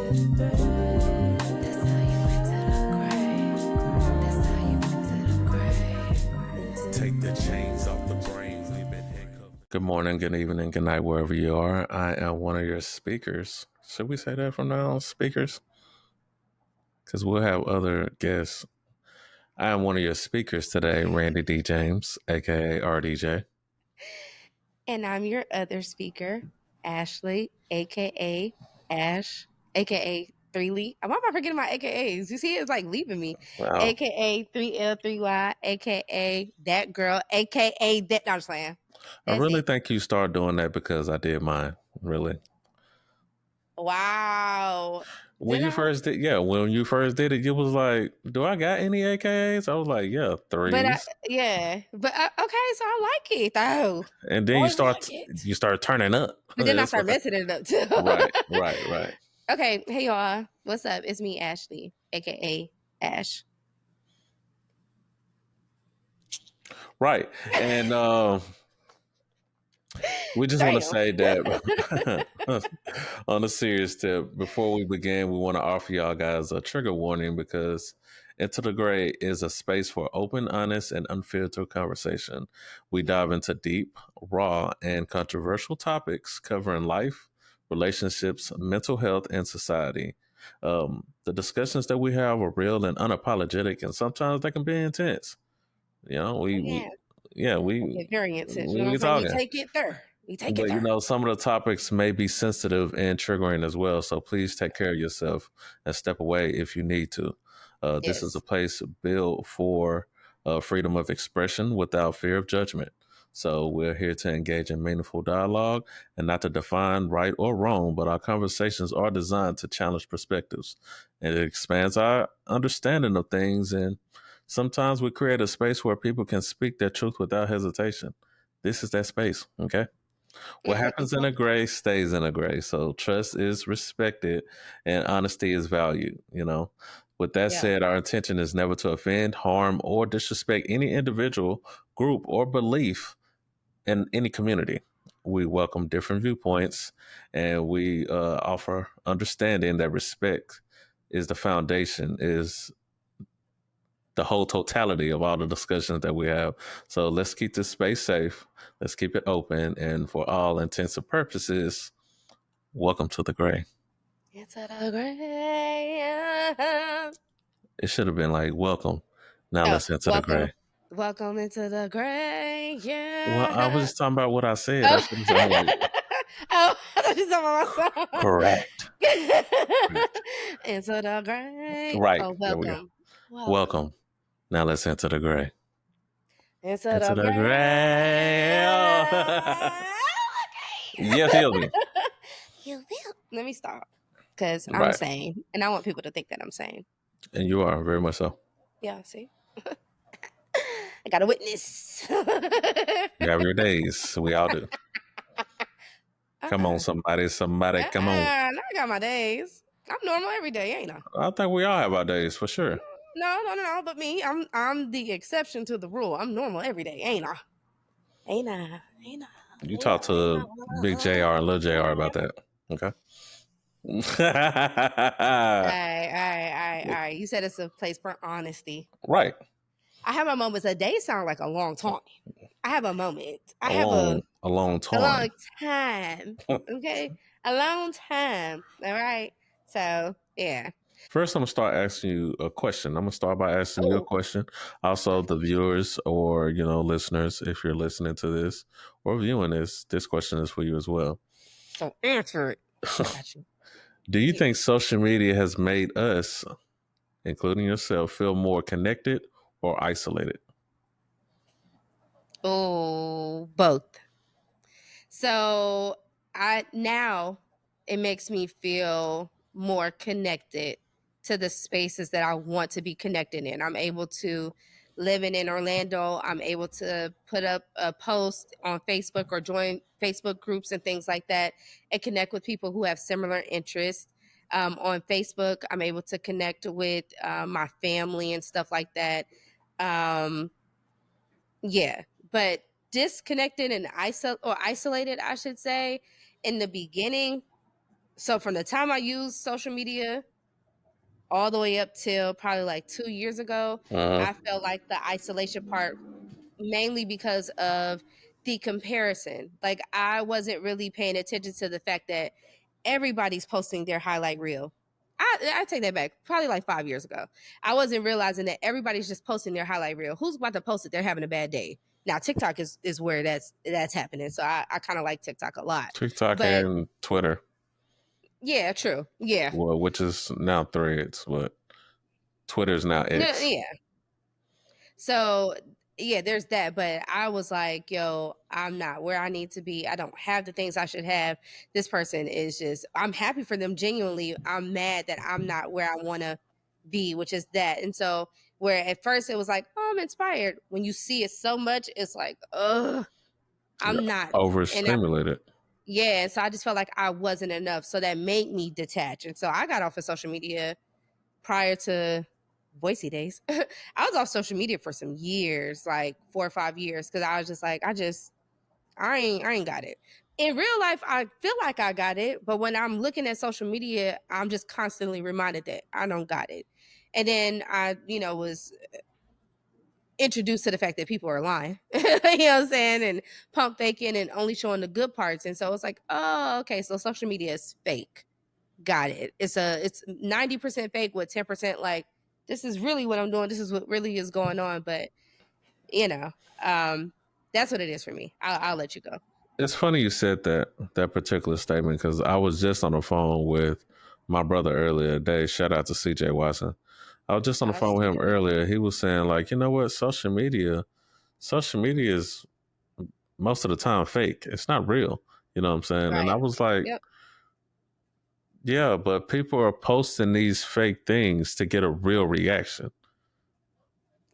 Take the chains off the brain. We've been handcuffed. Good morning, good evening, good night, wherever you are. I am one of your speakers. Should we say that from now on? Speakers? Because we'll have other guests. I am one of your speakers today, randydjames, aka RDJ. And I'm your other speaker, Ashley, aka Ash, aka 3Lee. Why am I forgetting my AKAs? You see, it's like leaving me. Wow. AKA 3L3Y, AKA that girl, AKA that. No, I'm just playing. I That's really it. think you started doing that because I did mine. Really. Wow. When Did you I? first did, yeah, when you first did it, you was like, "Do I got any AKAs?" I was like, "Yeah, But threes." okay, so I like it though. And then Always like it. you start turning up. But then I That's start what. messing it up too. Right. Okay, hey y'all. What's up? It's me, Ashley, aka Ash. Right. And we just want to Damn. say that on a serious tip, before we begin, we want to offer y'all guys a trigger warning because Into the Gray is a space for open, honest, and unfiltered conversation. We dive into deep, raw, and controversial topics covering life, relationships, mental health, and society. The discussions that we have are real and unapologetic, and sometimes they can be intense. You know, Yeah. we Very intense. You know what we I'm saying? We talking. take it there. We take it But there. some of the topics may be sensitive and triggering as well. So please take care of yourself and step away if you need to. This is a Yes. place built for freedom of expression without fear of judgment. So we're here to engage in meaningful dialogue and not to define right or wrong, but our conversations are designed to challenge perspectives. And it expands our understanding of things. And sometimes we create a space where people can speak their truth without hesitation. This is that space, okay? What happens in a gray stays in a gray. So trust is respected and honesty is valued, With that Yeah. said, our intention is never to offend, harm, or disrespect any individual, group, or belief in any community. We welcome different viewpoints and we offer understanding that respect is the foundation, is the whole totality of all the discussions that we have. So let's keep this space safe. Let's keep it open. And for all intents and purposes, welcome to the gray. It's a gray. It should have been like, welcome. Now let's enter the Welcome. gray. Welcome into the gray. Well, I was Yeah. just talking about what I said. I Oh. should have said, like, Oh, I thought you were talking about my song. correct. Into the gray. Right. Oh, There we go. welcome. Welcome. Now let's enter the gray. Into Into the the gray. gray. You feel me? You will. Let me stop. Because I'm Right. sane. And I want people to think that I'm sane. And you are very much so. Yeah, see? I got a witness. You have your days. We all do. Come on, somebody, come on. I got my days. I'm normal every day, ain't I? I think we all have our days for sure. No. But me, I'm the exception to the rule. I'm normal every day, ain't I? Ain't I? You talk to Big JR and Lil JR about that. Okay. All right. You said it's a place for honesty. Right. I have my moments. A day sound like a long time. I have a moment. I A have long a time. long time. Okay. A long time. All right. So yeah. First, I'm gonna start asking you a question. I'm gonna start by asking you a question. Also, the viewers or listeners, if you're listening to this or viewing this question is for you as well. So answer it. Got you. Do you think social media has made us, including yourself, feel more connected or isolated? Oh, both. So now it makes me feel more connected to the spaces that I want to be connected in. I'm able to living in Orlando, I'm able to put up a post on Facebook or join Facebook groups and things like that and connect with people who have similar interests. On Facebook, I'm able to connect with my family and stuff like that. Yeah, but disconnected and isolated, I should say, in the beginning, So from the time I used social media all the way up till probably like 2 years ago, Uh-huh. I felt like the isolation part mainly because of the comparison. Like I wasn't really paying attention to the fact that everybody's posting their highlight reel. I take that back. Probably like 5 years ago, I wasn't realizing that everybody's just posting their highlight reel. Who's about to post it? They're having a bad day. Now TikTok is where that's happening. So I kind of like TikTok a lot. TikTok But and Twitter, yeah, true. Yeah, well, which is now Threads, but Twitter's now X. yeah. So yeah, there's that. But I was like, yo, I'm not where I need to be. I don't have the things I should have. This person is just, I'm happy for them genuinely. I'm mad that I'm not where I want to be, which is that. And so where at first it was like, oh, I'm inspired. When you see it so much, it's like, ugh, You're I'm not. And I, overstimulated. yeah, so I just felt like I wasn't enough. So that made me detach. And so I got off of social media prior to Boise days. I was off social media for some years, like 4 or 5 years, because I was just like, I ain't got it. In real life, I feel like I got it, but when I'm looking at social media, I'm just constantly reminded that I don't got it. And then I, was introduced to the fact that people are lying, you know what I'm saying, and pump faking and only showing the good parts. And so it's like, oh, okay, so social media is fake. Got it. It's 90% fake with 10% like this is really what I'm doing. This is what really is going on. But you know, um, that's what it is for me. I'll let you go. It's funny you said that particular statement because I was just on the phone with my brother earlier today. Shout out to CJ Watson. I was just on the I'll phone with see him you. earlier. He was saying like, you know what, social media is most of the time fake. It's not real. You know what I'm saying? And I Right. was like, Yep. yeah, but people are posting these fake things to get a real reaction.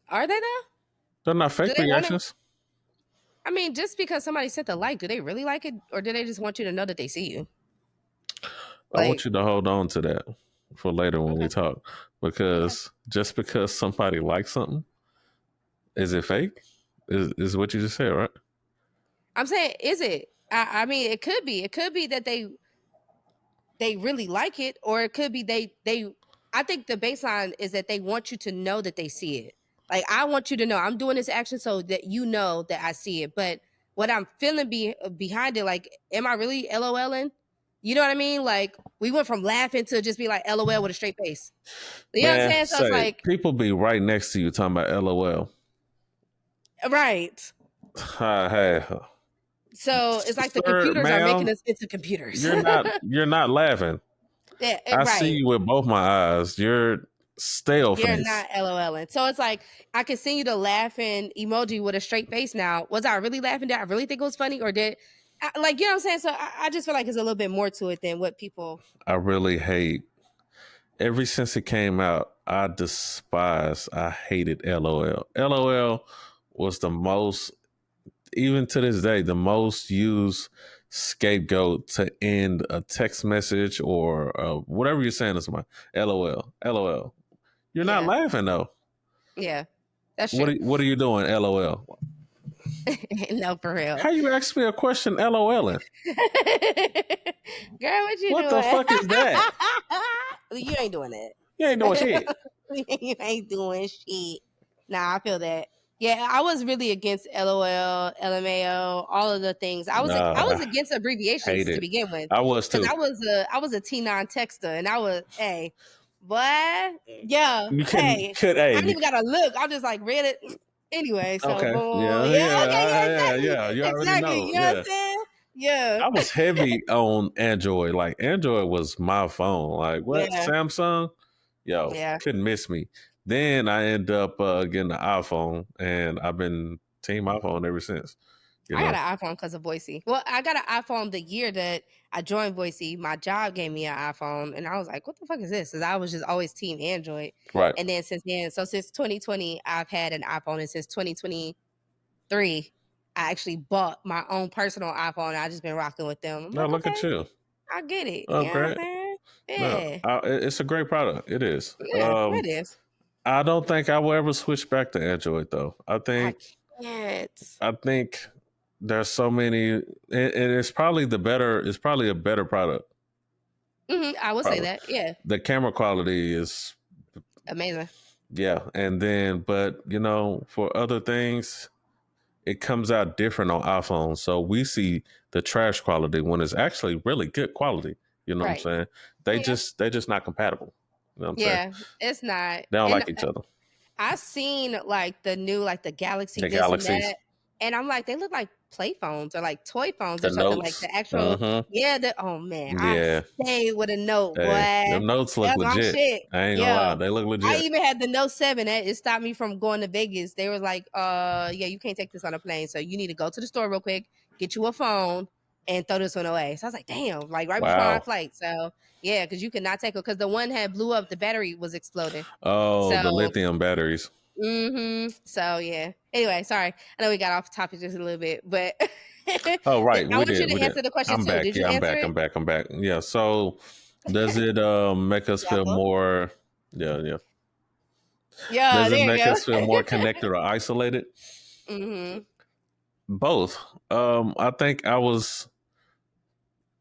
Are they though? They're not Do fake they want to? reactions. I mean, just because somebody sent the like, do they really like it, or do they just want you to know that they see you? I want Like, you to hold on to that for later when we okay, talk. okay. Because just because somebody likes something, is it fake? Is what you just said, right? I'm saying, is it? I mean, it could be. It could be that they really like it, or it could be they I think the baseline is that they want you to know that they see it. Like I want you to know I'm doing this action so that you know that I see it. But what I'm feeling behind it, like, am I really LOLing? You know what I mean? Like we went from laughing to just be like LOL with a straight face. You know what I'm Man, saying? So it's say like, people be right next to you talking about LOL. right. Hey, So it's like the sir, computers are making ma'am, us into computers. you're not laughing. Yeah, I see right. you with both my eyes. You're stale You're face. not LOLing. So it's like I can send you the laughing emoji with a straight face now. Was I really laughing? Did I really think it was funny? Or like, you know what I'm saying? So I just feel like there's a little bit more to it than what people. I really hate. Ever since it came out, I hated LOL. LOL was the most, even to this day, the most used scapegoat to end a text message or whatever you're saying to somebody. LOL, LOL. You're not Yeah. laughing though. Yeah. That's What true. what are you doing? LOL. No, for real. How you ask me a question? LOLing. Girl, what you What the doing? fuck is that? You ain't doing You ain't doing shit. that. You ain't doing shit. Nah, I feel that. Yeah, I was really against LOL, LMAO, all of the things. I Nah, was I against abbreviations hate to it. begin with, I was because too. I was a T9 texter, and I was, hey, boy, yeah, You couldn't hey, could I hey didn't even gotta look. I just like read it anyway. So okay. boom, Yeah, yeah, yeah, okay, yeah, yeah, exactly, yeah. You already exactly. know. You know what I'm Yeah. saying? Yeah, I was heavy on Android. Like Android was my phone. Like what? yeah, Samsung? Yo, yeah. couldn't miss me. Then I end up getting an iPhone, and I've been team iPhone ever since. You I got know, an iPhone because of Boise. Well, I got an iPhone the year that I joined Boise. My job gave me an iPhone, and I was like, "What the fuck is this?" Because I was just always team Android. right? And then since then, so since 2020, I've had an iPhone, and since 2023, I actually bought my own personal iPhone. I just been rocking with them. I'm No, like, look at okay, you. I get it. Oh, You know what I'm great. saying? No, Yeah, it's a great product. It is. yeah, it is. I don't think I will ever switch back to Android though. I can't. I think there's so many, and it's probably the better. It's probably a better product. I would say Probably that. Yeah, the camera quality is amazing. yeah, and then but for other things it comes out different on iPhone. So we see the trash quality when it's actually really good quality. You know what I'm Right. saying? Yeah. They just not compatible. You know what I'm saying? Yeah. It's not. They don't And like each other. I seen like the new, like the Galaxy The this and galaxies, that, and I'm like, they look like play phones or like toy phones or the something. Like notes. the actual, Mm-hmm. yeah. The Oh man, I Yeah. stayed with a Note, Hey, boy. them notes look That's my legit. shit. I ain't gonna lie, Yo, they look I legit. even had the Note 7. It stopped me from going to Vegas. They were like, yeah, you can't take this on a plane, so you need to go to the store real quick, get you a phone, and throw this one away. So I was like, damn, like right before our Wow. flight. So yeah, because you could not take it because the one had blew up, the battery was exploding. Oh, So the lithium batteries. So yeah. Anyway, sorry. I know we got off topic just a little bit, but Oh, I right, we want you did, we to did. answer the question I'm too. back. Did you Yeah, I'm answer back. it? I'm back. I'm back. Yeah. So, does it make us feel Yep. more? Yeah, yeah. Yeah, Does it there you make go. us feel more connected or isolated? Mm-hmm. Both. I think I was,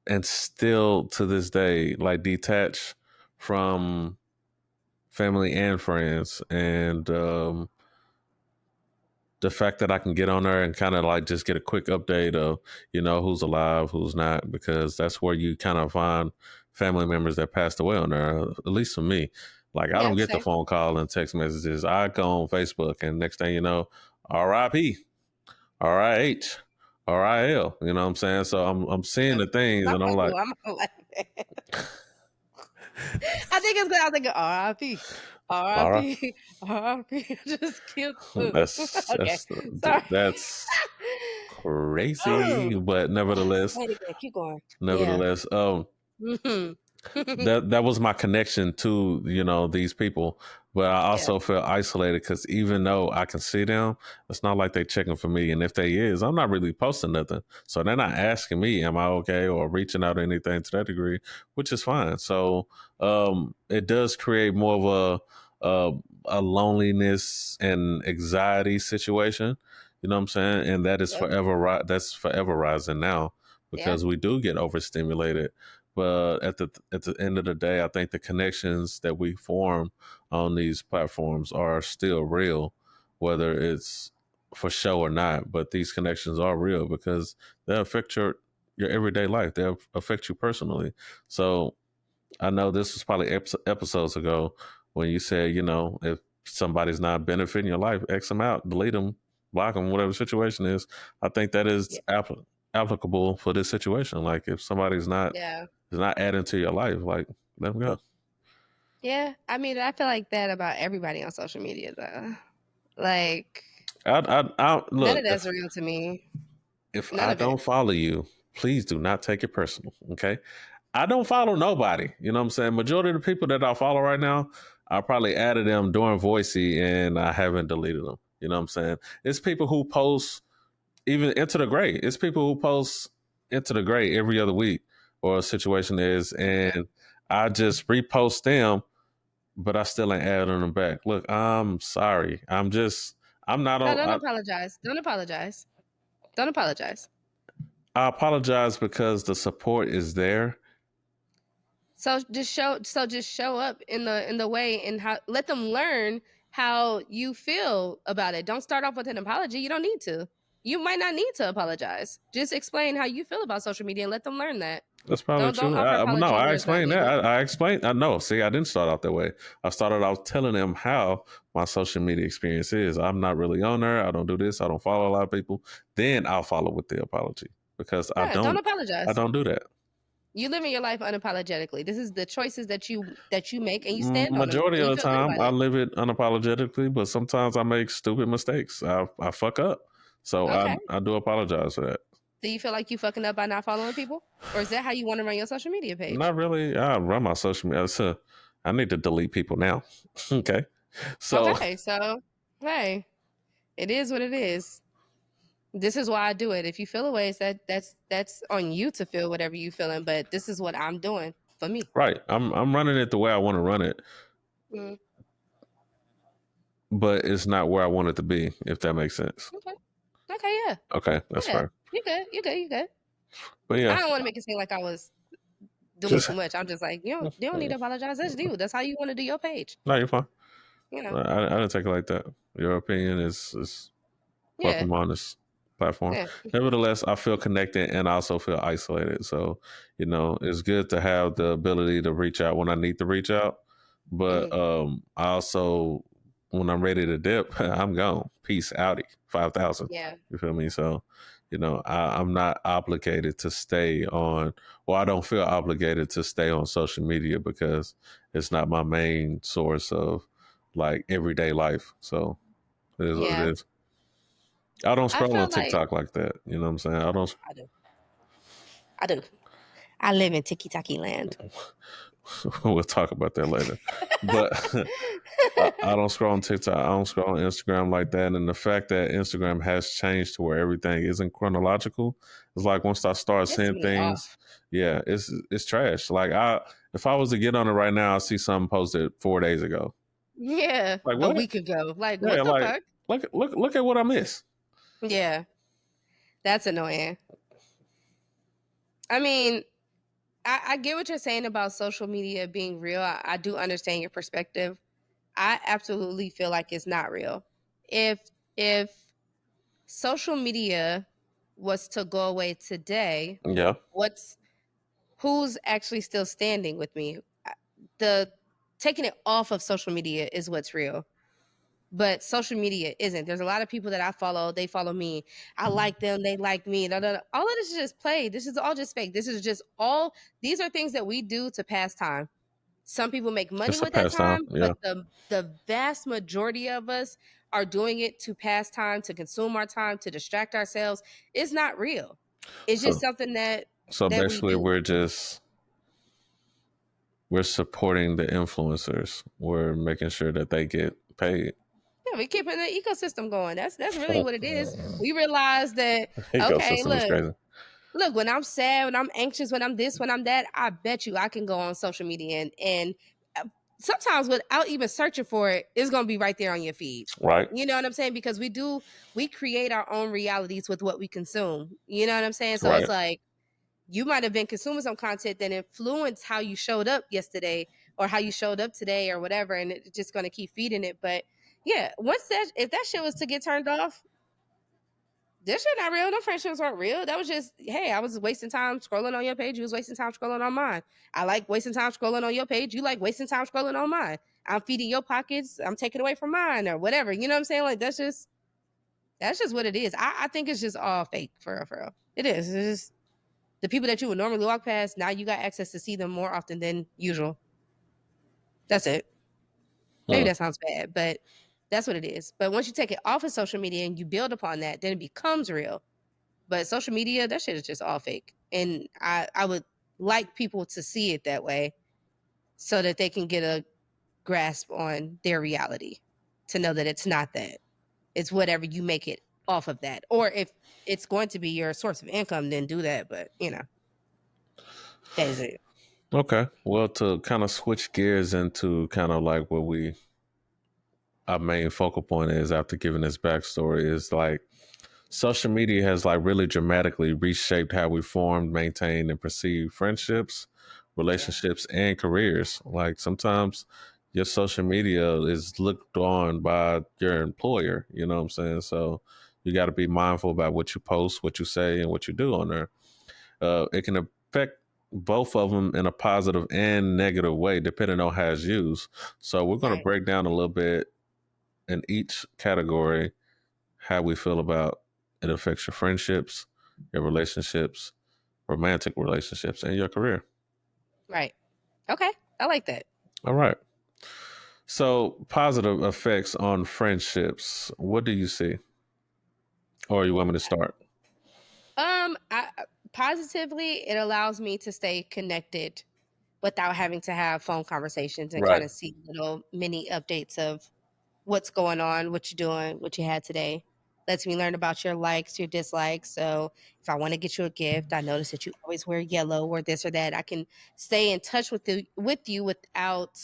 and still to this day, like detached from family and friends, and the fact that I can get on there and kind of like just get a quick update of who's alive, who's not, because that's where you kind of find family members that passed away on there. At least for me, like I don't Yeah, get the same. phone call and text messages. I go on Facebook, and next thing you know, R.I.P. R.I.H. R.I.L. You know what I'm saying? So I'm seeing the things, and I'm like, I'm like, I think it's good. I think R.I.P. all right, R.I.P. R.I.P. Just killed the Okay. that's Sorry. that's crazy, but nevertheless, Wait again. Keep going. Yeah. nevertheless, Mm-hmm. that was my connection to these people, but I Yeah. also felt isolated because even though I can see them, it's not like they checking for me, and if they is, I'm not really posting nothing, so they're not asking me am I okay or reaching out or anything to that degree, which is fine. So it does create more of a loneliness and anxiety situation, you know what I'm saying, and that is Yep. that's forever rising now Yeah. because we do get overstimulated. But at the end of the day, I think the connections that we form on these platforms are still real, whether it's for show or not. But these connections are real because they affect your everyday life. They affect you personally. So I know this was probably episodes ago when you said, if somebody's not benefiting your life, X them out, delete them, block them, whatever the situation is. I think that is Yeah. applicable for this situation. Like if somebody's not Yeah. is not adding to your life, like let them go. Yeah. I mean, I feel like that about everybody on social media, though. Like, I none look of that's real to me. if None I of it. don't follow you, please do not take it personal. Okay, I don't follow nobody. You know what I'm saying? Majority of the people that I follow right now, I probably added them during Voicey and I haven't deleted them. You know what I'm saying? It's people who post even Into the Gray. It's people who post Into the Gray every other week or a situation is, Okay. and I just repost them, but I still ain't adding them back. Look, I'm sorry. I'm not No, on. don't apologize. Don't apologize. Don't apologize. I apologize because the support is there. So just show up in the way and how let them learn how you feel about it. Don't start off with an apology. You don't need to. You might not need to apologize. Just explain how you feel about social media and let them learn that. That's probably Don't true. offer No, apology I where it's not explained that. needed. I explained. I know. See, I didn't start out that way. I started out telling them how my social media experience is. I'm not really on there. I don't do this. I don't follow a lot of people. Then I'll follow with the apology because Yeah, don't I apologize. don't do that. You live in your life unapologetically. This is the choices that you make and you stand on them Majority and of you the feel good time, about I it. live it unapologetically, but sometimes I make stupid mistakes. I fuck up, so Okay. I do apologize for that. Do you feel like you fucking up by not following people? Or is that how you want to run your social media page? Not really. I run my social media. So I need to delete people now. Okay, so Okay, so hey, it is what it is. This is why I do it. If you feel a way, that's on you to feel whatever you feeling. But this is what I'm doing for me. right, I'm running it the way I want to run it, Mm, but it's not where I want it to be. If that makes sense. okay. Okay. Yeah. Okay, that's Yeah. fair. You good. You good. You good. But I yeah, don't want to make it seem like I was doing Just too much. I'm just like, you don't need to apologize. That's you. That's how you want to do your page. no, you're fine. You know. I didn't take it like that. Your opinion is Yeah. welcome on this platform. Yeah. Nevertheless, I feel connected and I also feel isolated. So, it's good to have the ability to reach out when I need to reach out. But Mhm. I also, when I'm ready to dip, I'm gone. Peace, outie, 5,000. Yeah. You feel me? So, I'm not obligated to stay on, well, I don't feel obligated to stay on social media because it's not my main source of like everyday life. So it is what it Yeah. is. I don't I scroll on feel like TikTok like that. You know what I'm saying? I don't. I do. I do. I live in Tiki Taki land. We'll talk about that later. But I don't scroll on TikTok. I don't scroll on Instagram like that. And the fact that Instagram has changed to where everything isn't chronological, it's like once I start Pisses seeing me things, off. yeah, it's trash. Like if I was to get on it right now, I see something posted 4 days ago. Yeah. Like A what? week ago. Like, Yeah, what the like fuck? look at what I missed. Yeah. That's annoying. I mean, I get what you're saying about social media being real. I do understand your perspective. I absolutely feel like it's not real. If if social media was to go away today, Yeah, what's who's actually still standing with me? The taking it off of social media is what's real. But social media isn't. There's a lot of people that I follow, they follow me. I like them, they like me. Da, da, da. All of this is just play. This is all just fake. This is just all these are things that we do to pass time. Some people make money it's a with that pastime. time, Yeah. but the vast majority of us are doing it to pass time, to consume our time, to distract ourselves. It's not real. It's just So something so that we basically, do. we're supporting the influencers. We're making sure that they get paid. Yeah, we keeping the ecosystem going. That's really what it is. We realize that okay, Ecosystem is crazy. look, when I'm sad, when I'm anxious, when I'm this, when I'm that, I bet you I can go on social media and uh, sometimes without even searching for it, it's gonna be right there on your feed. Right. You know what I'm saying? Because we create our own realities with what we consume. You know what I'm saying? So it's Right. like you might have been consuming some content that influenced how you showed up yesterday or how you showed up today or whatever, and it's just gonna keep feeding it. But yeah, once that if that shit was to get turned off, this shit not real. No friendships aren't real. That was just, hey, I was wasting time scrolling on your page. You was wasting time scrolling on mine. I like wasting time scrolling on your page. You like wasting time scrolling on mine. I'm feeding your pockets. I'm taking away from mine or whatever. You know what I'm saying? Like that's just what it is. I think it's just all fake for real, for real. It is. It's just the people that you would normally walk past. Now you got access to see them more often than usual. That's it. Maybe Hmm. that sounds bad, but that's what it is. But once you take it off of social media and you build upon that, then it becomes real. But social media, that shit is just all fake. And I would like people to see it that way so that they can get a grasp on their reality to know that it's not that. It's whatever you make it off of that. Or if it's going to be your source of income, then do that. But that is it. Okay. Well, to kind of switch gears into kind of like what our main focal point is after giving this backstory is like social media has like really dramatically reshaped how we formed, maintain, and perceive friendships, Yeah. relationships, and careers. Like sometimes your social media is looked on by your employer. You know what I'm saying? So you got to be mindful about what you post, what you say, and what you do on there. It can affect both of them in a positive and negative way, depending on how it's used. So we're going to Right. break down a little bit in each category how we feel about it affects your friendships, your relationships, romantic relationships, and your career. Right. Okay. I like that. All right. So positive effects on friendships. What do you see? Or you want me to start? Positively, it allows me to stay connected without having to have phone conversations and Right. kind of see little mini updates of what's going on, what you're doing, what you had today. Lets me learn about your likes, your dislikes. So if I want to get you a gift, I notice that you always wear yellow or this or that. I can stay in touch with you without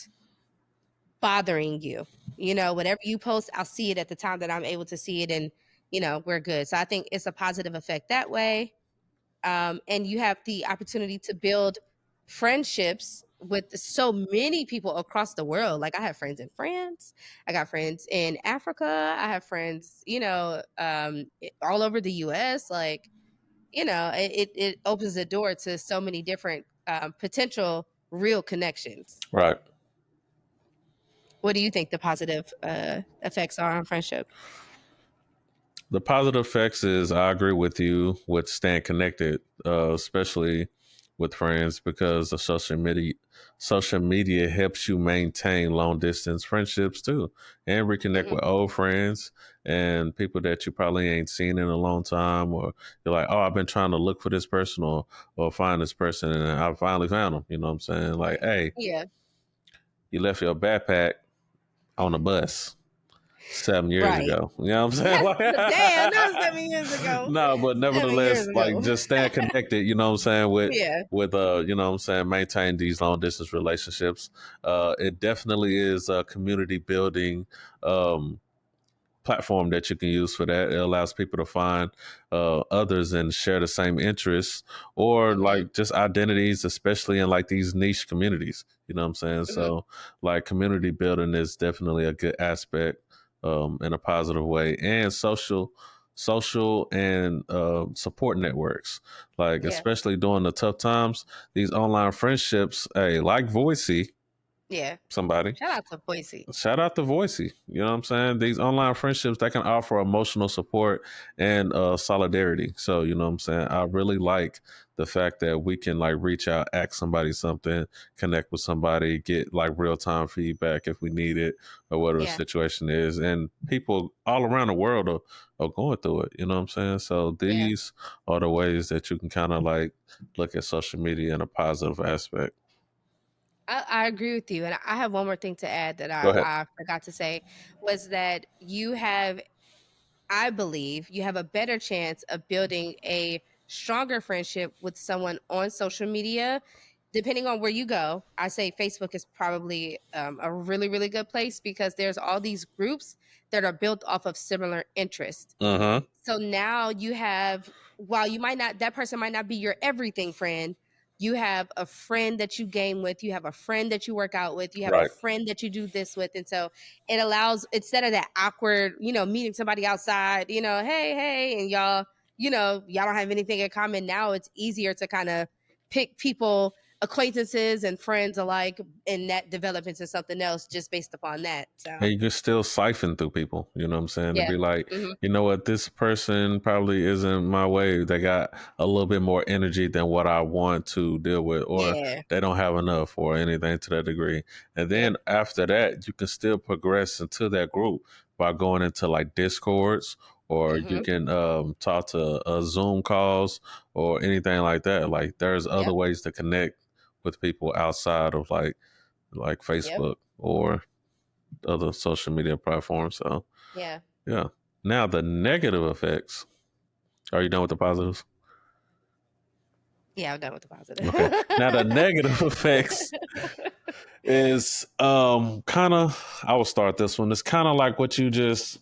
bothering you. Whatever you post, I'll see it at the time that I'm able to see it, and we're good. So I think it's a positive effect that way. And you have the opportunity to build friendships with so many people across the world. Like I have friends in France, I got friends in Africa, I have friends, all over the US. Like, it opens the door to so many different potential real connections. Right. What do you think the positive effects are on friendship? The positive effects is I agree with you with staying connected, especially with friends, because the social media helps you maintain long distance friendships too, and reconnect Hmm. with old friends and people that you probably ain't seen in a long time, or you're like, oh, I've been trying to look for this person or find this person, and I finally found them. You know what I'm saying? Like, hey, Yeah. you left your backpack on a bus 7 years Right. ago. You know what I'm saying? Damn, that was 7 years ago. No, but 7 years nevertheless, like ago. just staying connected, you know what I'm saying, with Yeah. you know what I'm saying, maintain these long distance relationships. It definitely is a community building um platform that you can use for that. It allows people to find others and share the same interests or Hmm. like just identities, especially in like these niche communities. You know what I'm saying? Hmm. So like community building is definitely a good aspect in a positive way, and social and support networks, like Yeah. especially during the tough times, these online friendships, hey, like Voicey, Yeah. somebody. Shout out to Boise. Shout out to Voicey. You know what I'm saying? These online friendships that can offer emotional support and solidarity. So, you know what I'm saying? I really like the fact that we can like reach out, ask somebody something, connect with somebody, get like real time feedback if we need it or whatever the Yeah. situation is. And people all around the world are going through it. You know what I'm saying? So Yeah. these are the ways that you can kind of like look at social media in a positive aspect. I agree with you. And I have one more thing to add that Go ahead. I forgot to say was that I believe you have a better chance of building a stronger friendship with someone on social media, depending on where you go. I say Facebook is probably a really, really good place because there's all these groups that are built off of similar interests. Uh huh. So now you have, while you might not, that person might not be your everything friend, you have a friend that you game with, you have a friend that you work out with, you have a Right. friend that you do this with. And so it allows, instead of that awkward, meeting somebody outside, hey, hey, and y'all don't have anything in common. Now it's easier to kind of pick people, acquaintances and friends alike, and that develop into something else just based upon that. So, And you can still siphon through people, you know what I'm saying? To yeah. be like, Hmm. you know what, this person probably isn't my way. They got a little bit more energy than what I want to deal with, or Yeah. they don't have enough, or anything to that degree. And Yep. then after that, you can still progress into that group by going into like Discords, or you Hmm. can talk to Zoom calls or anything like that. Like, there's other Yep. ways to connect with people outside of like Yep. Facebook or other social media platforms. So Yeah. yeah. Now the negative effects. Are you done with the positives? Yeah, I'm done with the positive. Okay. Now the negative effects is kind of, I will start this one. It's kind of like what you just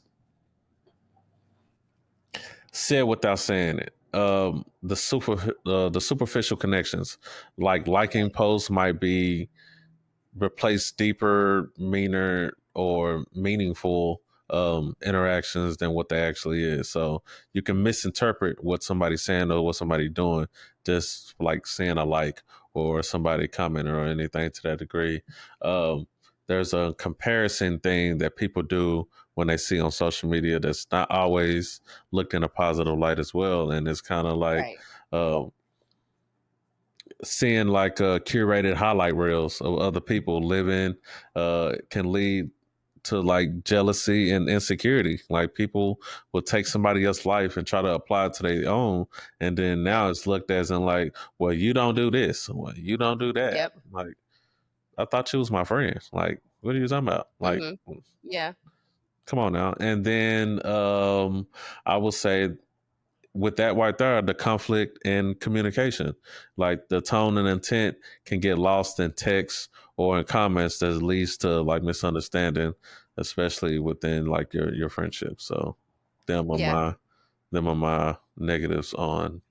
said without saying it. The superficial connections, like liking Okay. posts might be replace deeper, meaner, or meaningful interactions than what they actually is. So you can misinterpret what somebody's saying or what somebody's doing, just like saying a like or somebody commenting or anything to that degree. There's a comparison thing that people do when they see on social media that's not always looked in a positive light as well. And it's kind of like, Right. um, seeing like curated highlight reels of other people living can lead to like jealousy and insecurity. Like people will take somebody else's life and try to apply it to their own, and then Yep. now it's looked as in like, well, you don't do this, well, you don't do that. Yep. Like, I thought you was my friend. Like, what are you talking about? Like, Mhm. Yeah. come on now. And then I will say, with that right there, the conflict in communication, like the tone and intent can get lost in text or in comments that leads to like misunderstanding, especially within like your friendship. So them are Yeah. my them are my negatives on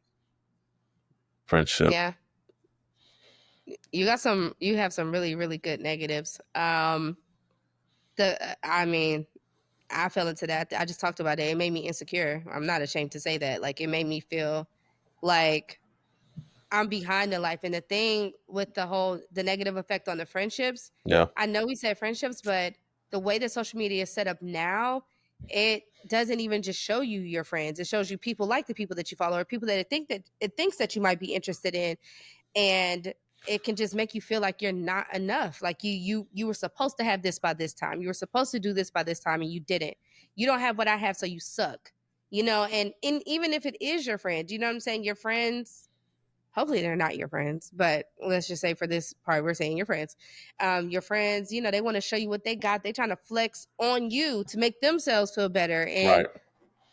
friendship. Yeah. You have some really, really good negatives. I mean, I fell into that. I just talked about it. It made me insecure. I'm not ashamed to say that. Like, it made me feel like I'm behind in life. And the thing with the negative effect on the friendships, Yeah. I know we said friendships, but the way that social media is set up now, it doesn't even just show you your friends. It shows you people like the people that you follow, or people that it thinks that you might be interested in, and it can just make you feel like you're not enough. Like you were supposed to have this by this time. You were supposed to do this by this time, and you didn't. You don't have what I have, so you suck. And even if it is your friend, you know what I'm saying? Your friends, hopefully they're not your friends, but let's just say for this part, we're saying your friends. Your friends, they want to show you what they got. They're trying to flex on you to make themselves feel better. And Right.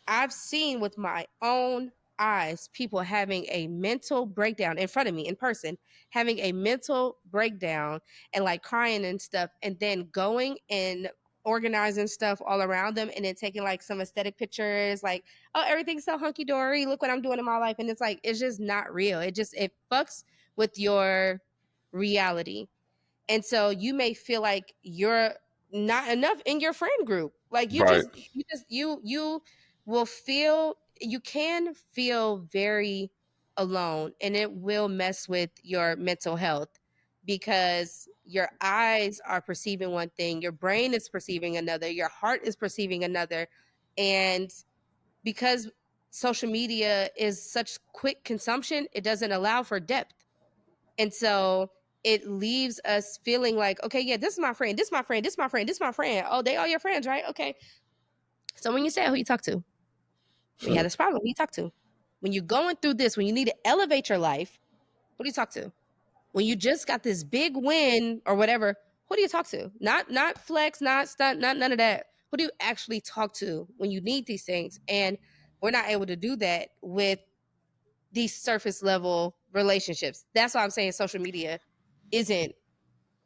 I've seen with my own eyes people having a mental breakdown in front of me in person, having a mental breakdown and like crying and stuff, and then going and organizing stuff all around them and then taking like some aesthetic pictures, like, oh, everything's so hunky dory. Look what I'm doing in my life. And it's like, it's just not real. It fucks with your reality. And so you may feel like you're not enough in your friend group. Like Right. you will feel you can feel very alone, and it will mess with your mental health because your eyes are perceiving one thing, your brain is perceiving another, your heart is perceiving another. And because social media is such quick consumption, it doesn't allow for depth. And so it leaves us feeling like, okay, yeah, this is my friend, this is my friend, this is my friend, this is my friend. Oh, they are your friends, right? Okay. So when you say who you talk to, when you have this problem, who you talk to? When you're going through this, when you need to elevate your life, who do you talk to? When you just got this big win or whatever, who do you talk to? Not flex, not stunt, not none of that. Who do you actually talk to when you need these things? And we're not able to do that with these surface level relationships. That's why I'm saying social media isn't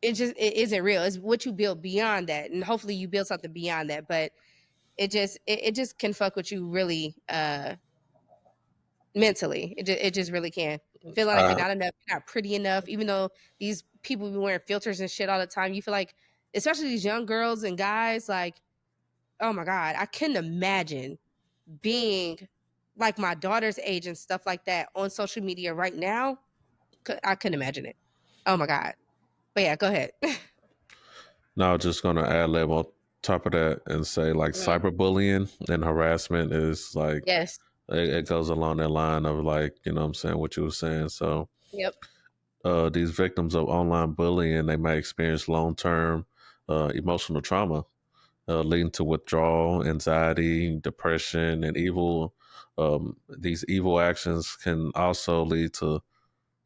it isn't real. It's what you build beyond that. And hopefully you build something beyond that. But it just can fuck with you really mentally. It just really can. Feeling like you're I not enough, you're not pretty enough, even though these people be wearing filters and shit all the time. You feel like, especially these young girls and guys, like, oh my God, I couldn't imagine being like my daughter's age and stuff like that on social media right now. I couldn't imagine it. Oh my God. But yeah, go ahead. Now just gonna add lib on top of that and say like Mm, cyberbullying and harassment is like yes. it goes along that line of like, what I'm saying, what you were saying. So Yep. these victims of online bullying, they might experience long term emotional trauma, leading to withdrawal, anxiety, depression, and evil. These evil actions can also lead to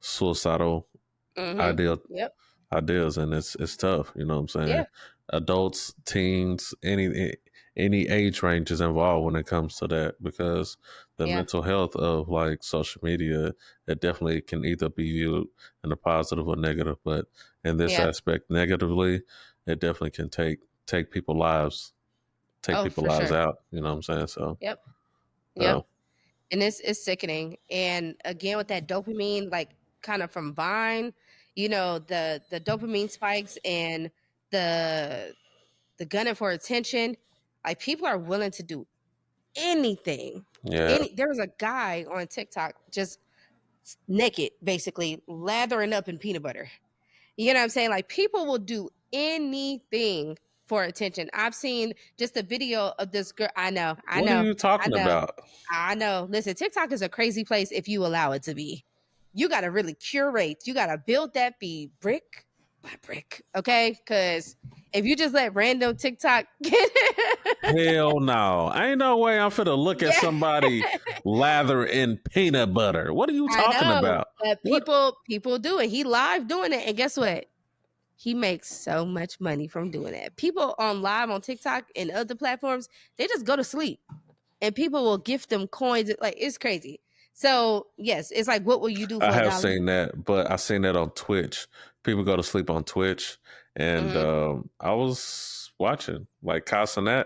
suicidal Mhm. idea Yep. ideas, and it's tough. You know what I'm saying? Yeah. Adults, teens, any age range is involved when it comes to that because the Yeah. mental health of like social media, it definitely can either be viewed in a positive or negative. But in this Yeah. aspect, negatively, it definitely can take people lives, take Oh, people for lives sure. out. You know what I'm saying? So, Yep. Yep. uh, And it's sickening. And again, with that dopamine, like kind of from Vine, the dopamine spikes and the the gunning for attention, like people are willing to do anything. yeah. There was a guy on TikTok just naked, basically lathering up in peanut butter. You know what I'm saying? Like people will do anything for attention. I've seen just a video of this girl. What are you I talking know, about? I know. Listen, TikTok is a crazy place if you allow it to be. You got to really curate. You got to build that feed brick by brick, okay? Because if you just let random TikTok get Hell no. Ain't no way I'm finna look at yeah, somebody lather in peanut butter. What are you I talking know. about? But What? people do it. He live doing it, and guess what? He makes so much money from doing that. People on live on TikTok and other platforms, they just go to sleep and people will gift them coins. Like it's crazy. So yes, it's like, what will you do I for a have dollar? seen that, but I seen that on Twitch. People go to sleep on Twitch, and Mm-hmm. I was watching like Casanat.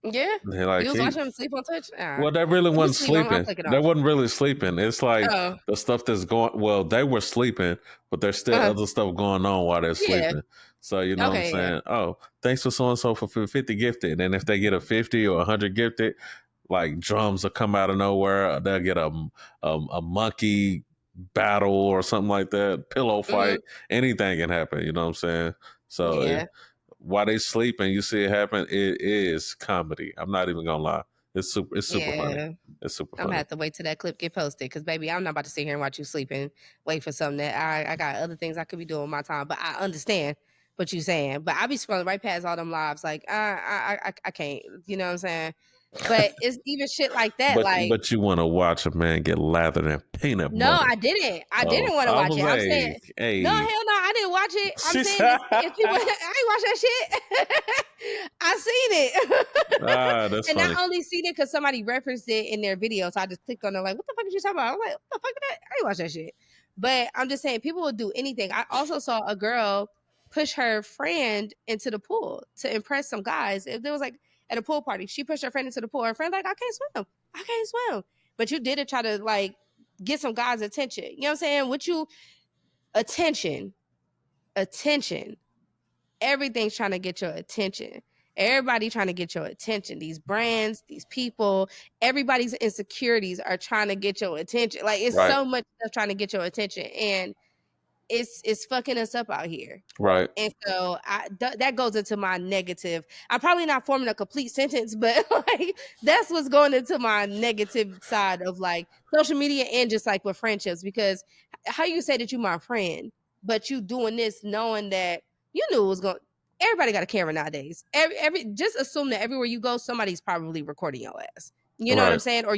Yeah. They're You like, was he, watching him sleep on Twitch? well, they really Let me wasn't sleep. I'll sleeping. click it They off. wasn't really sleeping. It's like Oh. the stuff that's going. Well, they were sleeping, but there's still Uh-huh. other stuff going on while they're Yeah. sleeping. So you know what I'm Okay, yeah. saying? Oh, thanks for so and so for 50 gifted. And if they get a 50 or 100 gifted, like drums will come out of nowhere. They'll get a monkey battle or something like that. Pillow Mhm. fight. Anything can happen. You know what I'm saying? So Yeah. while they sleep and you see it happen, it is comedy. I'm not even gonna lie. It's super. It's super funny. Yeah. It's super I'm gonna funny. have to wait till that clip get posted because, baby, I'm not about to sit here and watch you sleeping. Wait for something that I got other things I could be doing with my time. But I understand what you saying. But I be scrolling right past all them lives, like I can't. You know what I'm saying? But it's even shit like that. Like, But you want to watch a man get lathered in peanut no, butter? I didn't. I Oh, didn't want to I watch was it. I'm saying, like, no, hell hey, no, I didn't watch it. I'm she saying said, if people, I ain't watch that shit. I seen it, ah, that's and not funny. only seen it because somebody referenced it in their video, so I just clicked on it. Like, what the fuck is you talking about? I'm like, what the fuck is that? I ain't watch that shit. But I'm just saying, people will do anything. I also saw a girl push her friend into the pool to impress some guys. If there was like at a pool party, she pushed her friend into the pool. Her friend like, I can't swim. I can't swim. But you did it try to like get some guys' attention. You know what I'm saying? With you, attention, attention. Everything's trying to get your attention. Everybody trying to get your attention. These brands, these people, everybody's insecurities are trying to get your attention. Like it's Right, so much stuff trying to get your attention, and it's fucking us up out here. right, And so that goes into my negative. I'm probably not forming a complete sentence, but like that's what's going into my negative side of like social media and just like with friendships. Because how you say that you my friend, but you doing this knowing that you knew it was going. Everybody got a camera nowadays. Every just assume that everywhere you go, somebody's probably recording your ass. You know what I'm right, saying? Or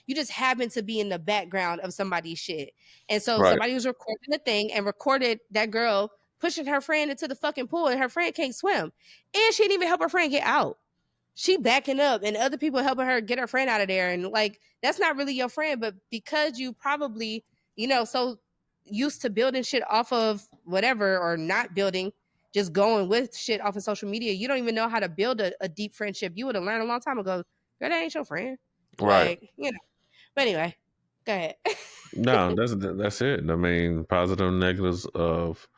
you just happen to be in the background of somebody's shit. And so right, somebody was recording the thing and recorded that girl pushing her friend into the fucking pool, and her friend can't swim. And she didn't even help her friend get out. She backing up and other people helping her get her friend out of there. And like, that's not really your friend, but because you probably, so used to building shit off of whatever or not building, just going with shit off of social media, you don't even know how to build a deep friendship. You would have learned a long time ago, girl, that ain't your friend. right. Like, But anyway, go ahead. No, that's it. I mean, positive and negatives of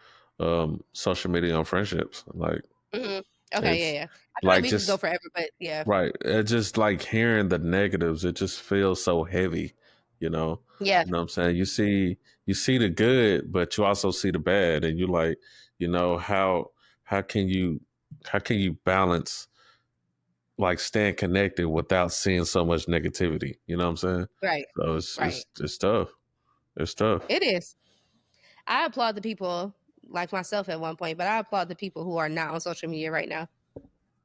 social media on friendships. Like hmm Okay, it's yeah. I feel like like we could go just forever, but yeah. right. It's just like hearing the negatives, it just feels so heavy, you know. Yeah. You know what I'm saying? You see the good, but you also see the bad, and you like, how can you how can you balance like staying connected without seeing so much negativity? You know what I'm saying? Right. So Right. it's tough. It's tough. It is. I applaud the people like myself at one point, but I applaud the people who are not on social media right now,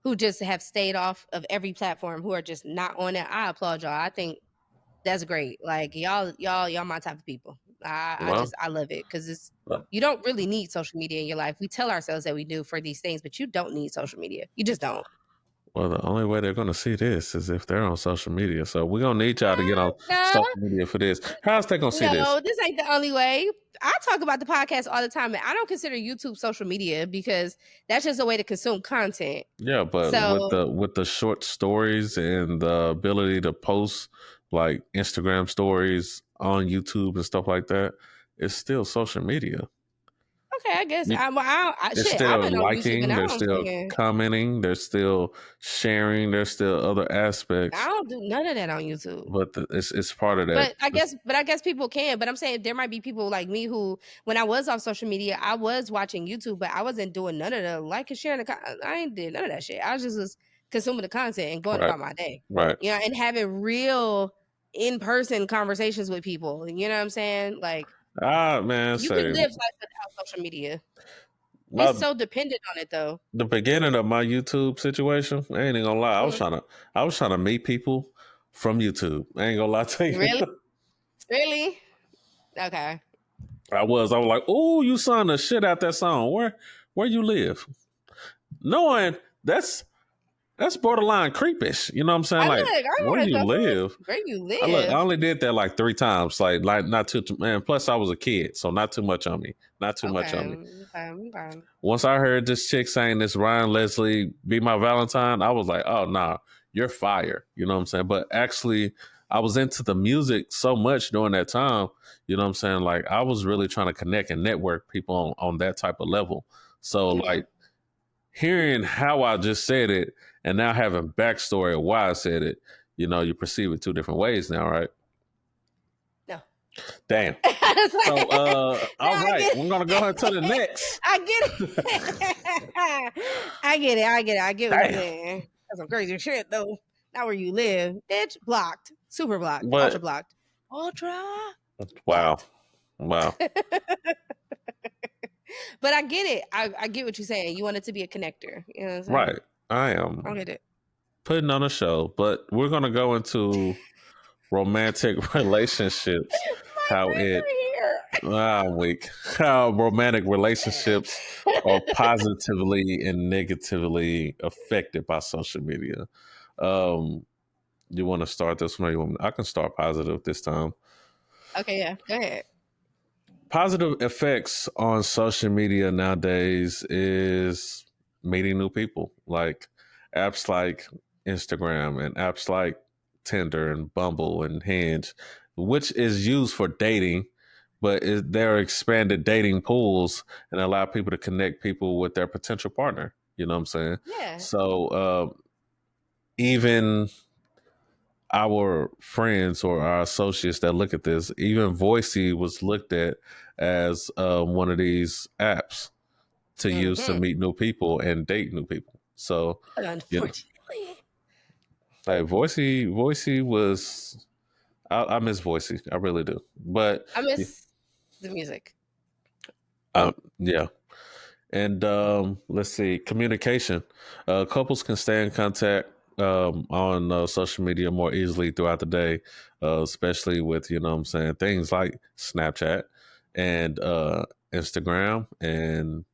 who just have stayed off of every platform, who are just not on it. I applaud y'all. I think that's great. Like y'all my type of people. Well, I love it because it's uh, you don't really need social media in your life. We tell ourselves that we do for these things, but you don't need social media. You just don't. well, the only way they're going to see this is if they're on social media. So we're going to need y'all to get on No, social media for this. How's they going to see this? no, this ain't the only way. I talk about the podcast all the time, and I don't consider YouTube social media because that's just a way to consume content. Yeah, but So with the short stories and the ability to post like Instagram stories on YouTube and stuff like that, it's still social media. okay, I guess You, they're shit. I've still been on YouTube and liking, I they're don't still fucking commenting, they're still sharing, there's still other I aspects, don't do none of that on YouTube. but it's part of that. But I guess people can. But I'm saying there might be people like me who, when I was off social media, I was watching YouTube, but I wasn't doing none of the like and sharing. I ain't did none of that shit. I was just consuming the content and going Right, about my day. right. And having real in person conversations with people. You know what I'm saying? Like Ah, man, you can say live life without social media. We my so dependent on it though. the beginning of my YouTube situation, I ain't even gonna lie. Mhm. I was trying to meet people from YouTube. I ain't gonna lie to you. Really? Really? Okay. I was like, oh, you sung the shit out that song. Where you live? Knowing that's borderline creepish. You know what I'm saying? I Like, look, I where want you to live? where you I live. only did that like 3 times. Like not too man. Plus, I was a kid, so not too much on me. Not too much Okay. on me. Okay. Okay. Once I heard this chick saying this Ryan Leslie be my Valentine, I was like, oh nah, you're fire. You know what I'm saying? But actually, I was into the music so much during that time. You know what I'm saying? Like I was really trying to connect and network people on that type of level. So Mm-hmm. like hearing how I just said it and now having backstory of why I said it, you perceive it two different ways now, right? No. Damn. No, So all I right, get we're gonna go it. into the next. I get it. I get it. I get it. I get what you're Damn. saying. That's some crazy shit though. Not where you live. Bitch, blocked. Super blocked. Ultra But blocked. Ultra wow. blocked. Wow. But I get it. I get what you're saying. You want it to be a connector. You know what I'm saying? Right. I I am get it. putting on a show, but we're gonna go into romantic relationships. My How friends it are I'm weak. How romantic relationships are here. positively and negatively affected by social media. Um, you want to start this one? Or you want me- I can start positive this time. Okay, yeah. Go ahead. Positive effects on social media nowadays is meeting new people, like apps like Instagram and apps like Tinder and Bumble and Hinge, which is used for dating, but they're expanded dating pools and allow people to connect people with their potential partner. You know what I'm saying? Yeah. So even our friends or our associates that look at this, even Voicey was looked at as one of these apps to use to Mm-hmm. meet new people and date new people. So, But you know, unfortunately, like Voicey was, I miss Voicey, I really do. But I miss the music. um, yeah, and let's see, communication. Couples can stay in contact on social media more easily throughout the day, especially with, what I'm saying, things like Snapchat and Instagram and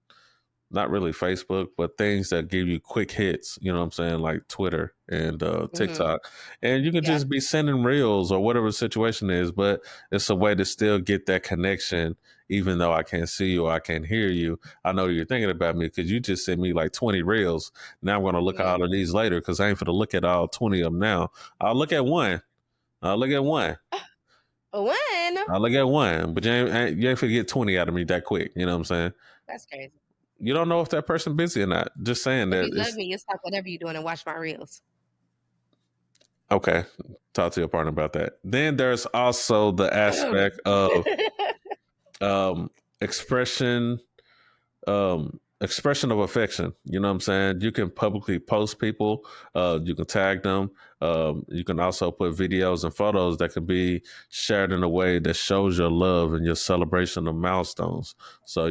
not really Facebook, but things that give you quick hits, you know what I'm saying, like Twitter and Mm-hmm. TikTok. And you can Yeah. just be sending reels or whatever the situation is, but it's a way to still get that connection, even though I can't see you or I can't hear you. I know you're thinking about me because you just sent me like 20 reels. Now I'm going to look at Mm-hmm. all of these later because I ain't for to look at all 20 of them now. I'll look at one. I'll look at one. When? I'll look at one, but you ain't for to get 20 out of me that quick. You know what I'm saying? That's crazy. You don't know if that person busy or not. Just saying If that you love it's me, you stop whatever you're doing and watch my reels. okay. Talk to your partner about that. Then there's also the aspect of um, expression, expression of affection. You know what I'm saying? You can publicly post people. You can tag them. You can also put videos and photos that can be shared in a way that shows your love and your celebration of milestones. So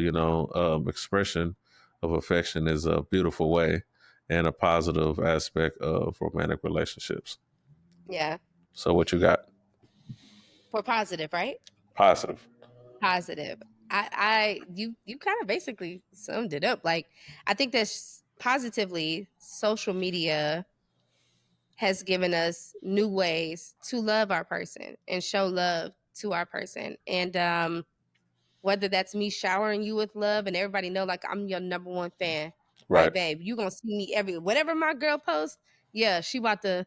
expression of affection is a beautiful way and a positive aspect of romantic relationships. Yeah. So what you got? For positive, right? Positive. Positive. You kind of basically summed it up. Like, I think that positively, social media has given us new ways to love our person and show love to our person. And whether that's me showering you with love and everybody know like I'm your number one fan. Like, Right. babe, you gonna see me every whatever my girl posts, yeah, she about to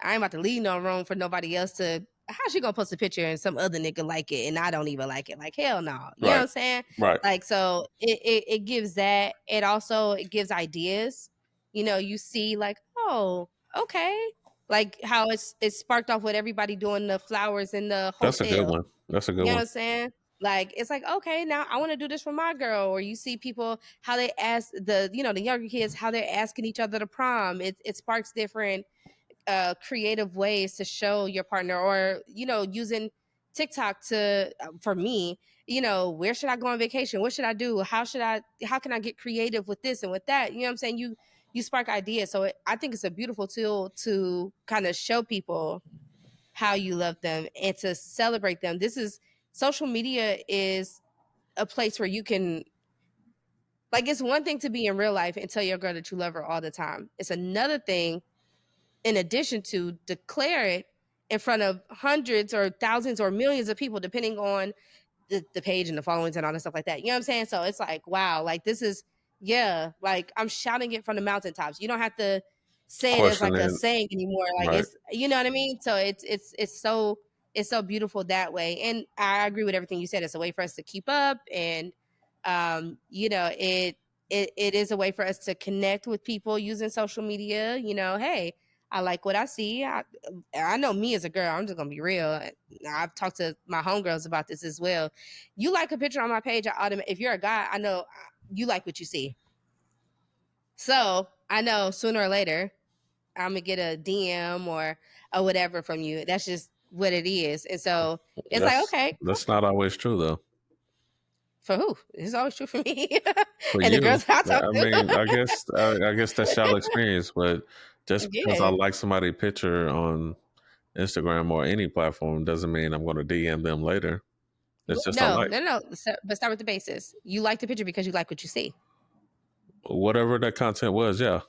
I ain't about to leave no room for nobody else to how she gonna post a picture and some other nigga like it and I don't even like it? Like, hell no. You know what Right. I'm saying? Right. Like, so it gives that. It also it gives ideas. You see like, oh, okay. Like how it sparked off with everybody doing the flowers in the That's a good hotel. one. That's a good You know what one. I'm saying? Like it's like, okay, now I want to do this for my girl. Or you see people how they ask the younger kids how they're asking each other to prom. It sparks different creative ways to show your partner, or using TikTok to for me, where should I go on vacation? What should I do? How can I get creative with this and with that? You know what I'm saying? You spark ideas. So I think it's a beautiful tool to kind of show people how you love them and to celebrate them. This is social media is a place where you can like it's one thing to be in real life and tell your girl that you love her all the time. It's another thing in addition to declare it in front of hundreds or thousands or millions of people depending on the page and the followings and all that stuff like that. You know what I'm saying? So it's like, wow, like this is yeah, like I'm shouting it from the mountaintops. You don't have to say it as like a questioning, saying anymore. Like right? it's, you know what I mean? So it's so beautiful that way. And I agree with everything you said. It's a way for us to keep up, and you know, it is a way for us to connect with people using social media. You know, hey, I like what I see. I know me as a girl, I'm just gonna be real. I've talked to my homegirls about this as well. You like a picture on my page, if you're a guy, I know you like what you see. So I know sooner or later I'm gonna get a DM or whatever from you. That's just what it is. And so it's like, okay, cool. That's not always true though. For who? It's always true for me For and the you, girls I talk I mean, to. I guess that's y'all experience, but just because I Yeah. like somebody's picture on Instagram or any platform doesn't mean I'm going to DM them later. It's just I No, like no, no. But start with the basis. You like the picture because you like what you see. whatever that content was. Yeah,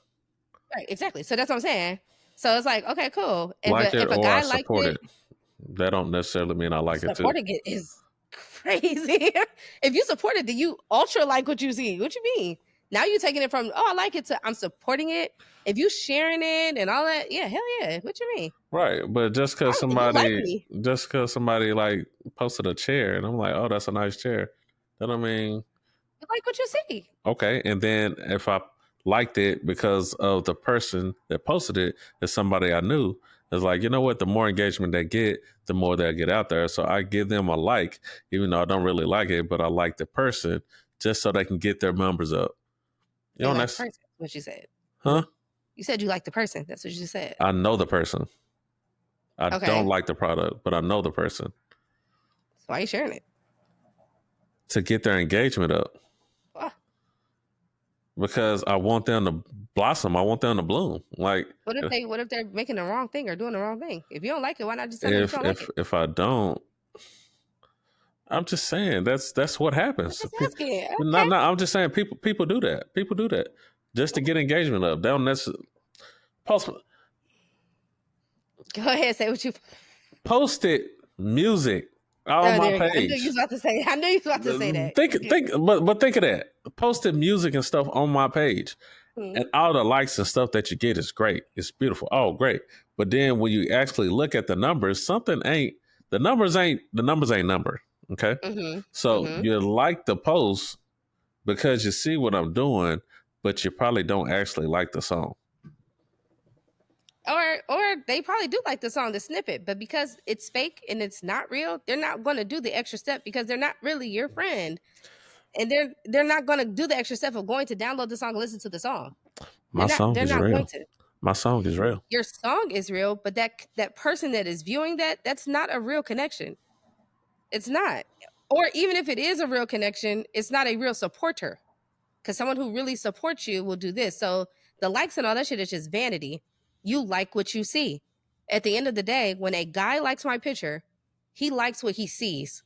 Right. Exactly. So that's what I'm saying. So it's like, okay, cool. like it If a or I guy likes support it, it. That don't necessarily mean I like it too. supporting it is crazy. If you support it, then you ultra like what you see. What you mean? Now you're taking it from, oh, I like it, to I'm supporting it. If you sharing it and all that, yeah, hell yeah. What you mean? Right, but You like me. just because somebody like posted a chair, and I'm like, oh, that's a nice chair. That I mean, You like what you see. okay. And then if I liked it because of the person that posted it is somebody I knew, it's like, you know what? The more engagement they get, the more they'll get out there. So I give them a like, even though I don't really like it, but I like the person just so they can get their numbers up. You So you know, like the that's, person. What you said. huh? You said you like the person. That's what you said. I know the person. I don't Okay. like the product, but I know the person So why are you sharing it? to get their engagement up Well, because I want them to blossom. I want them to bloom. Like, what if they're making the wrong thing or doing the wrong thing? If you don't like it, why not just tell me that you don't like it? if I don't, I'm just saying that's what I'm happens. just asking. No, Okay. no, I'm just saying people do that. People do that just to get engagement up. They don't necessarily post Go ahead, say what you. posted music on Oh, my there you go. I knew you page. was about to say. I knew you was about to say that. But think of that. Posted music and stuff on my page, Hmm. and all the likes and stuff that you get is great. It's beautiful. Oh, great. But then when you actually look at the numbers, something ain't the numbers ain't number. Okay, Mm-hmm. so Mm-hmm. you like the post because you see what I'm doing, but you probably don't actually like the song. Or they probably do like the song, the snippet, but because it's fake and it's not real, they're not going to do the extra step because they're not really your friend, and they're not going to do the extra step of going to download the song and listen to the song. My song They're is not going real. to. My song is real. Your song is real, but that person that is viewing that's not a real connection. It's not. Or even if it is a real connection, it's not a real supporter. Because someone who really supports you will do this. So the likes and all that shit is just vanity. You like what you see. At the end of the day, when a guy likes my picture, he likes what he sees.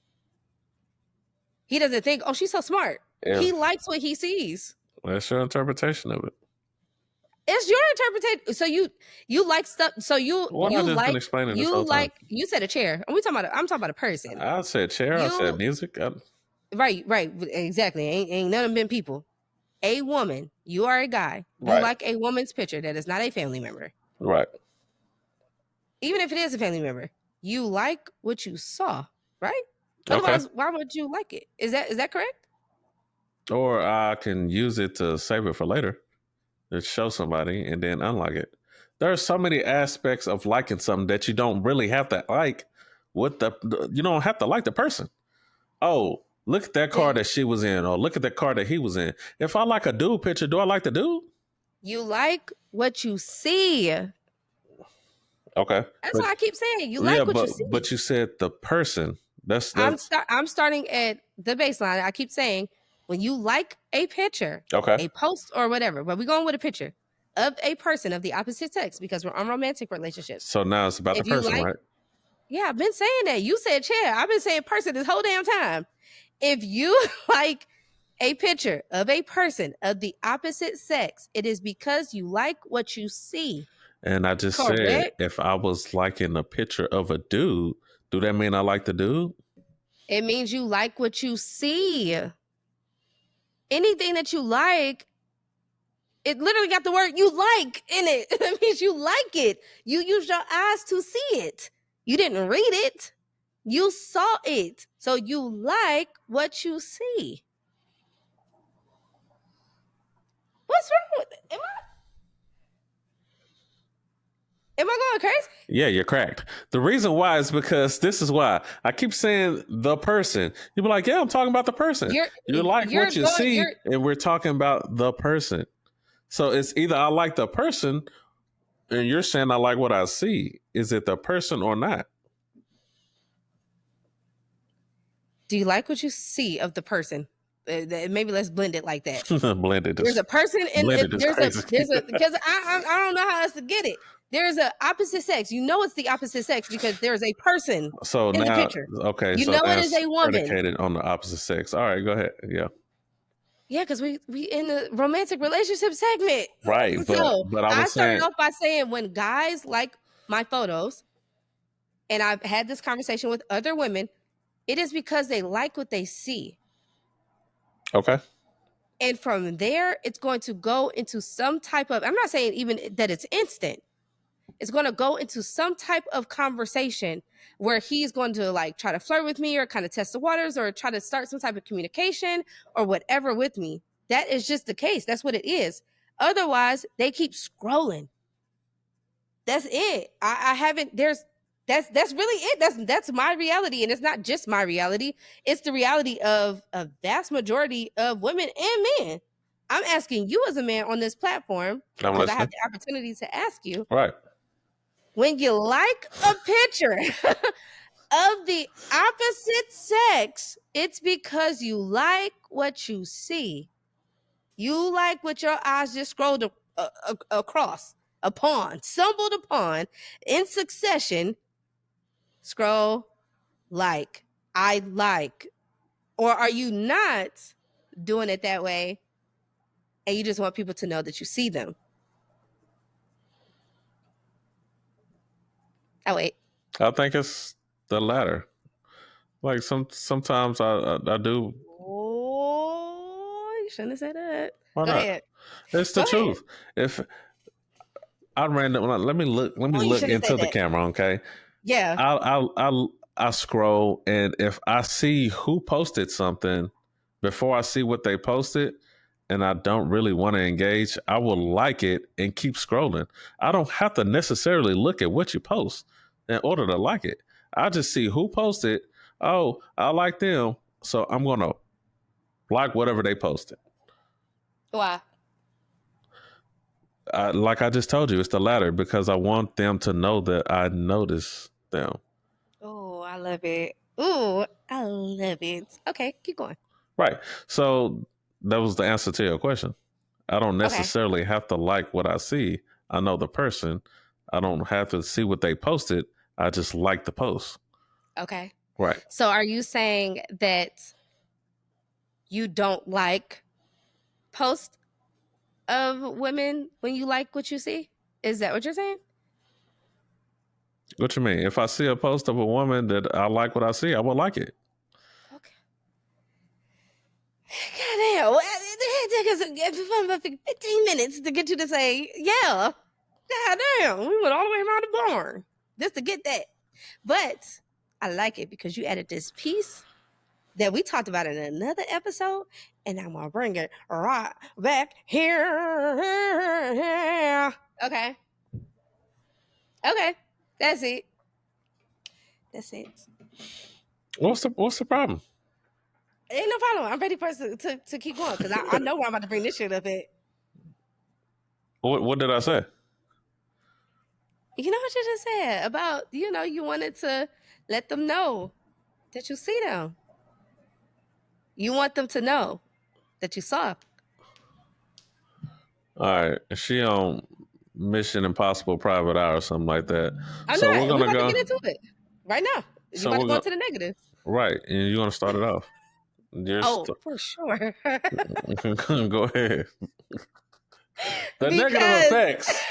He doesn't think, oh, she's so smart. He If likes what he sees. that's your interpretation of it. It's your interpretation. So you like stuff. So What I just been explaining this whole time. you said a chair. And I'm talking about a person. I said chair. I said You music. right, exactly. Ain't none of them been people. A woman, you are a guy. You Right. like a woman's picture that is not a family member. Right. Even if it is a family member, you like what you saw, right? Okay. Otherwise, why would you like it? Is that correct? Or I can use it to save it for later to show somebody and then unlike it. There are so many aspects of liking something that you don't really have to like you don't have to like the person. Oh, look at that car Then that she was in, or look at that car that he was in. If I like a dude picture, do I like the dude? you like what you see. That's Okay. But why I keep saying you yeah, like what you see. but you said the person. That's I'm starting at the baseline. I keep saying when you like a picture, okay. a post or whatever, but we're going with a picture of a person of the opposite sex because we're on romantic relationships. So now it's about the If you person, like, right? yeah, I've been saying that. You said chair. I've been saying person this whole damn time. If you like a picture of a person of the opposite sex, it is because you like what you see. And I just said Correct? if I was liking a picture of a dude, do that mean I like the dude? It means you like what you see. Anything that you like It literally got the word "you like" in it. That means you like it. You used your eyes to see it. You didn't read it. You saw it. So you like what you see. What's wrong with it? Am I going crazy? Yeah, you're correct. The reason why is because this is why I keep saying the person. You be like, yeah, I'm talking about the person. You like what you see, and we're talking about the person. So it's either I like the person, and you're saying I like what I see. Is it the person or not? Do you like what you see of the person? Maybe let's blend it like that. Blended. There's a person and there's a because I don't know how else to get it. There's an opposite sex. You know it's the opposite sex because there's a person in the picture. Okay, you so know it is a woman. Predicated on the opposite sex. All right, go ahead. Yeah. Yeah, because we in the romantic relationship segment. Right. So but I started off by saying when guys like my photos, and I've had this conversation with other women, it is because they like what they see. Okay. And from there, it's going to go into some type of, I'm not saying even that it's instant. It's going to go into some type of conversation where he's going to like try to flirt with me or kind of test the waters or try to start some type of communication or whatever with me. That is just the case. That's what it is. Otherwise, they keep scrolling. That's it. I haven't, that's really it. That's my reality. And it's not just my reality. It's the reality of a vast majority of women and men. I'm asking you as a man on this platform because I have the opportunity to ask you. Right. When you like a picture of the opposite sex, it's because you like what you see. You like what your eyes just scrolled across, stumbled upon in succession. Scroll, like, I like. Or are you not doing it that way and you just want people to know that you see them? Oh, wait. I think it's the latter. Like sometimes I do. Oh, you shouldn't have said that. Why Go not? ahead. It's the truth. If I let me look into the camera, okay? Yeah. I scroll, and if I see who posted something before I see what they posted, and I don't really want to engage, I will like it and keep scrolling. I don't have to necessarily look at what you post in order to like it. I just see who posted. Oh, I like them, so I'm gonna like whatever they posted. Why? Like I just told you, it's the latter because I want them to know that I notice them. Oh, I love it. Oh, I love it. Okay, keep going. Right. So that was the answer to your question. I don't necessarily have to like what I see. I know the person. I don't have to see what they posted. I just like the post. Okay. Right. So are you saying that you don't like posts of women when you like what you see? Is that what you're saying? What you mean? If I see a post of a woman that I like what I see, I will like it. Okay. Goddamn. It took us 15 minutes to get you to say, yeah. Goddamn. We went all the way around the barn just to get that. But I like it because you added this piece that we talked about in another episode, and I'm gonna bring it right back here. Okay. Okay. That's it. That's it. What's the problem? Ain't no problem. I'm ready for us to keep going because I know where I'm about to bring this shit up at. What did I say? You know what you just said about, you wanted to let them know that you see them. You want them to know that you saw. All right. Is she on Mission Impossible Private Eye or something like that? I'm so not. we're gonna to get into it right now. You want to go into the negatives. Right. And you're gonna start it off. For sure. Go ahead. Negative effects.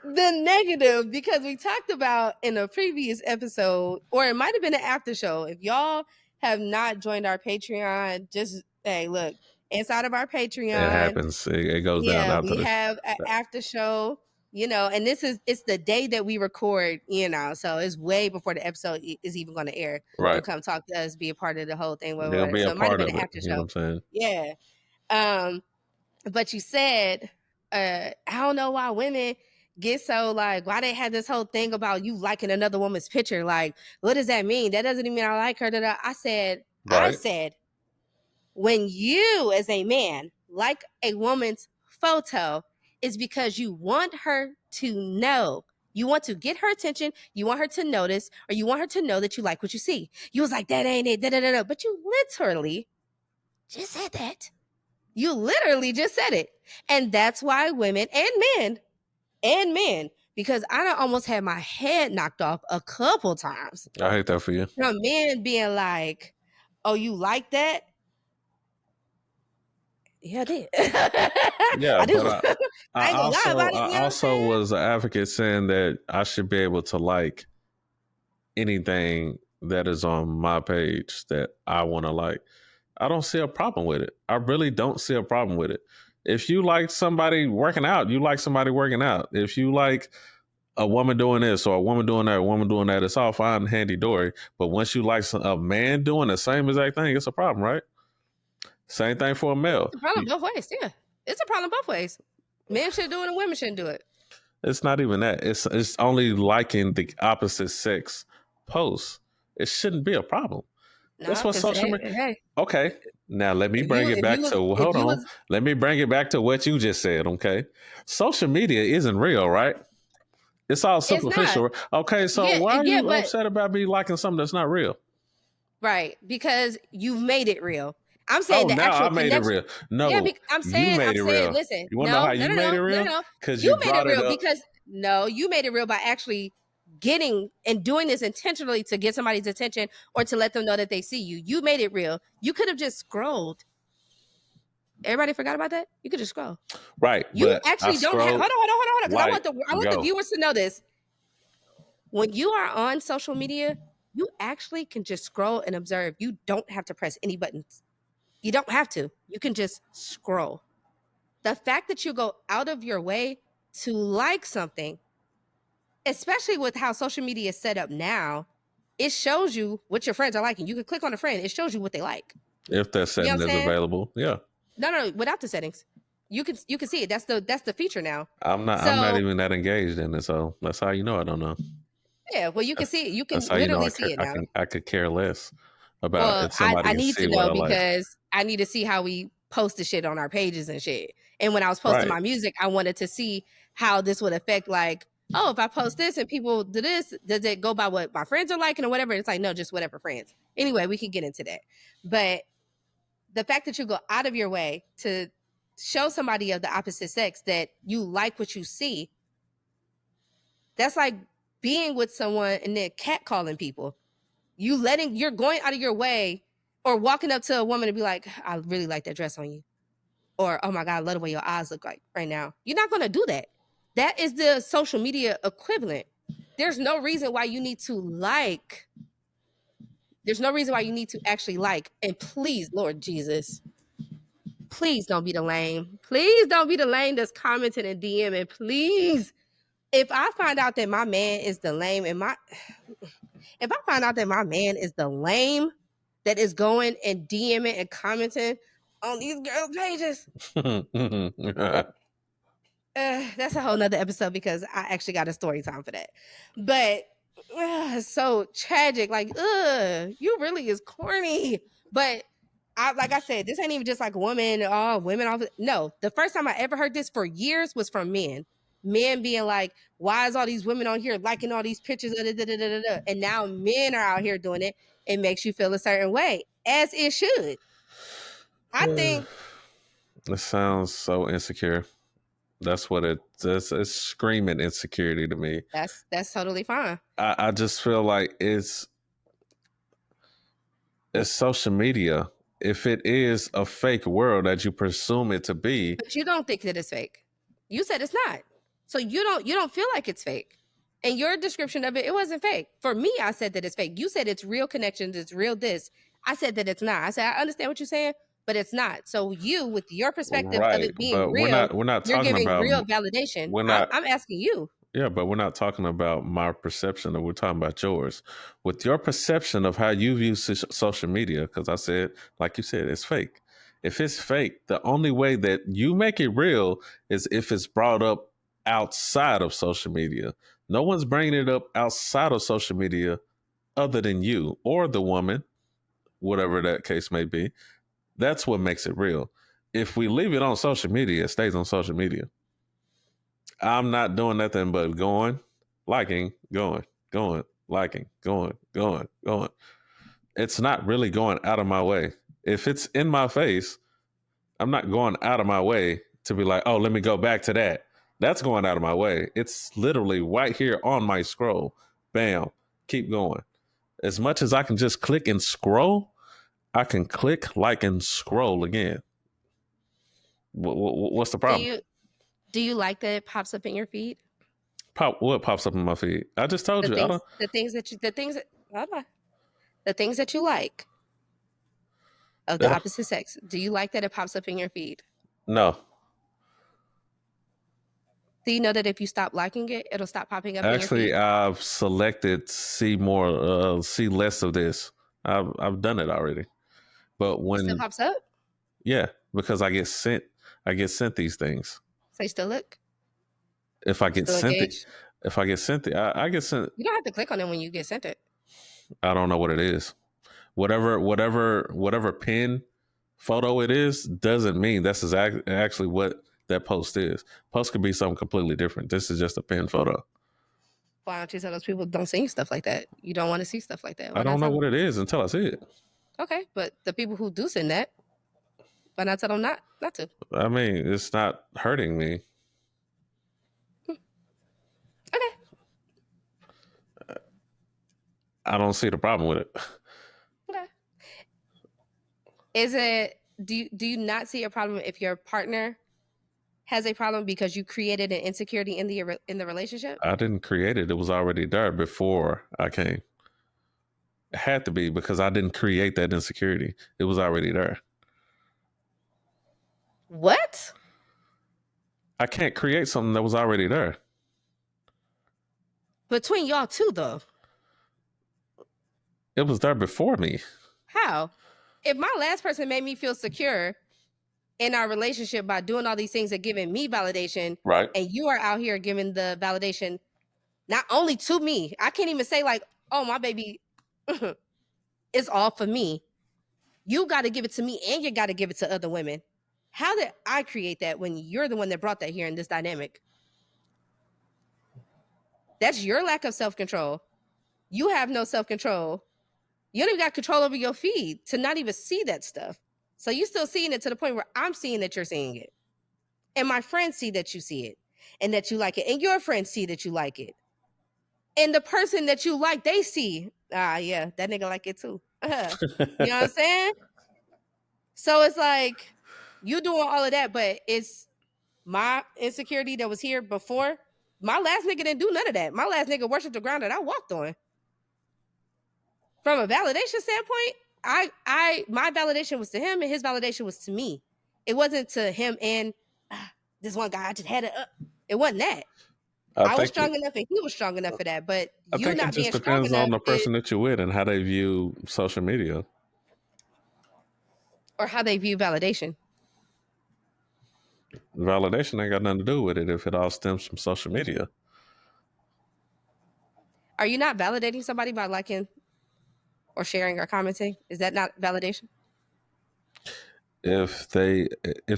The negative, because we talked about in a previous episode, or it might have been an after show. If y'all have not joined our Patreon, just, hey, look, inside of our It Patreon. happens. It goes down Yeah, after we the. have an after show, and it's the day that we record, so it's way before the episode is even going to air. You Right. come talk to us, be a part of the whole thing, They'll whatever. be So a it might have part been of an it. after You know show. what I'm saying? Yeah. But you said, I don't know why women get so like, why they had this whole thing about you liking another woman's picture. Like, what does that mean? That doesn't mean I like her. I said, Right. when you as a man like a woman's photo, is because you want her to know. You want to get her attention. You want her to notice, or you want her to know that you like what you see. You was like, that ain't it. Da, da, da, da. But you literally just said that. You literally just said it. And that's why women and men, because I done almost had my head knocked off a couple times I hate that for you. from men being like, oh, you like that? Yeah, I did. Yeah, I do. but I ain't gonna lie about it. I You know what I'm also saying? was an advocate saying that I should be able to like anything that is on my page that I want to like. I don't see a problem with it. I really don't see a problem with it. If you like somebody working out, you like somebody working out. If you like a woman doing this or a woman doing that, a woman doing that, it's all fine and handy dory. But once you like a man doing the same exact thing, it's a problem, right? Same thing for a male. It's a problem both ways. Yeah, it's a problem both ways. Men should do it and women shouldn't do it. It's not even that. It's only liking the opposite sex posts. It shouldn't be a problem. That's No, what because social media. hey, Okay, now let me bring it if you back was to. if Hold you on. was Let me bring it back to what you just said. Okay, social media isn't real, right? It's all it's not. superficial. Okay, so Yeah, why are yeah, you but upset about me liking something that's not real? right, because you've made it real. I'm saying Oh, the now I actual made it connection. real. Yeah, No, I'm you saying, made it real. listen, You want to know no, how no, you no, made no, it no, real? no. Because You you made it brought it real up. because no, you made it real by actually getting and doing this intentionally to get somebody's attention or to let them know that they see you. You made it real. You could have just scrolled. Everybody forgot about that? You could just scroll. Right, You but I actually don't have scrolled. hold on, because Right, I want the go. viewers to know this. When you are on social media, you actually can just scroll and observe. You don't have to press any buttons. You don't have to. You can just scroll. The fact that you go out of your way to like something, especially with how social media is set up now, it shows you what your friends are liking. You can click on a friend, it shows you what they like. If that You know setting what I'm is saying? available, yeah. No, without the settings. You can see it. That's the feature now. I'm not So even that engaged in it, so that's how you know I don't know. yeah, well you can That's, see it. You that's can how you know literally see it now. I could care less about Well, if somebody I can need see to what know I like. because I need to see how we post the shit on our pages and shit. And when I was posting Right. my music, I wanted to see how this would affect, like, oh, if I post this and people do this, does it go by what my friends are liking or whatever? It's like, no, just whatever friends. Anyway, we can get into that. But the fact that you go out of your way to show somebody of the opposite sex that you like what you see, that's like being with someone and then catcalling people. You're going out of your way or walking up to a woman and be like, I really like that dress on you. Or, oh my God, I love the way your eyes look like right now. You're not going to do that. That is the social media equivalent. There's no reason why you need to like. There's no reason why you need to actually like. And please, Lord Jesus, please don't be the lame. Please don't be the lame that's commenting and DMing. Please. If I find out that my man is the lame and if I find out that my man is the lame that is going and DMing and commenting on these girls' pages, that's a whole nother episode because I actually got a story time for that. But it's so tragic. Like, you really is corny. But like I said, this ain't even just like women. Oh, women. No, the first time I ever heard this for years was from men. Men being like, "Why is all these women on here liking all these pictures?" Da, da, da, da, da, da. And now men are out here doing it. It makes you feel a certain way, as it should. I think It sounds so insecure. That's what it's screaming insecurity to me. that's totally fine. I just feel like it's social media. If it is a fake world that you presume it to be, But you don't think that it's fake. You said it's not. So you don't feel like it's fake. And your description of it, it wasn't fake. For me, I said that it's fake. You said it's real connections, it's real this. I said that it's not. I said, I understand what you're saying, but it's not. So you, with your perspective of Right, it being but we're real, not you're talking giving about real validation. we're not I'm asking you. yeah, but we're not talking about my perception, we're talking about yours. With your perception of how you view social media, because I said, like you said, it's fake. If it's fake, the only way that you make it real is if it's brought up outside of social media. No one's bringing it up outside of social media other than you or the woman, whatever that case may be. That's what makes it real. If we leave it on social media, it stays on social media. I'm not doing nothing but going, liking, going, liking, going. It's not really going out of my way. If it's in my face, I'm not going out of my way to be like, oh, let me go back to that. That's going out of my way. It's literally right here on my scroll. Bam, keep going. As much as I can just click and scroll, I can click, like, and scroll again. What's the Do problem? you like that it pops up in your feed? What pops up in my feed? I just told you. I don't. The things that hold on. The things that you like of the Yeah, opposite sex. Do you like that it pops up in your feed? no. Do you know that if you stop liking it, it'll stop popping up in your Actually, feed? I've selected see more, see less of this. I've done it already. But It still when pops up? yeah, because I get sent these things. So you still look? If I get Still sent it, engaged? if I get sent it, I get sent. You don't have to click on it when you get sent it. I don't know what it is. Whatever pin photo it is doesn't mean that's actually what that post is. Post could be something completely different. This is just a pin photo. Why don't you tell those people don't see stuff like that? You don't want to see stuff like that. I Why not don't know tell them? what it is until I see it. Okay, but the people who do send that, why not tell them not to? I mean, it's not hurting me. Okay. I don't see the problem with it. Okay. Is it do you not see a problem if your partner has a problem because you created an insecurity in the relationship? I didn't create it. It was already there before I came. It had to be because I didn't create that insecurity. It was already there. What? I can't create something that was already there. Between y'all two though. It was there before me. How? If my last person made me feel secure in our relationship by doing all these things and giving me validation, Right. and you are out here giving the validation not only to me, I can't even say like, oh, my baby, it's all for me. You got to give it to me and you got to give it to other women. How did I create that when you're the one that brought that here in this dynamic? That's your lack of self-control. You have no self-control. You don't even got control over your feed to not even see that stuff. So you still seeing it to the point where I'm seeing that you're seeing it. And my friends see that you see it and that you like it. And your friends see that you like it. And the person that you like, they see, yeah, that nigga like it too. You know what I'm saying? So it's like you doing all of that, but it's my insecurity that was here before. My last nigga didn't do none of that. My last nigga worshiped the ground that I walked on. From a validation standpoint, my validation was to him and his validation was to me. It wasn't to him and this one guy I just had it up. It wasn't that. I was strong enough and he was strong enough for that. But I you think it not just being strong depends on enough the person that you're with and how they view social media. Or how they view validation. Validation ain't got nothing to do with it if it all stems from social media. Are you not validating somebody by liking or sharing or commenting? Is that not validation? If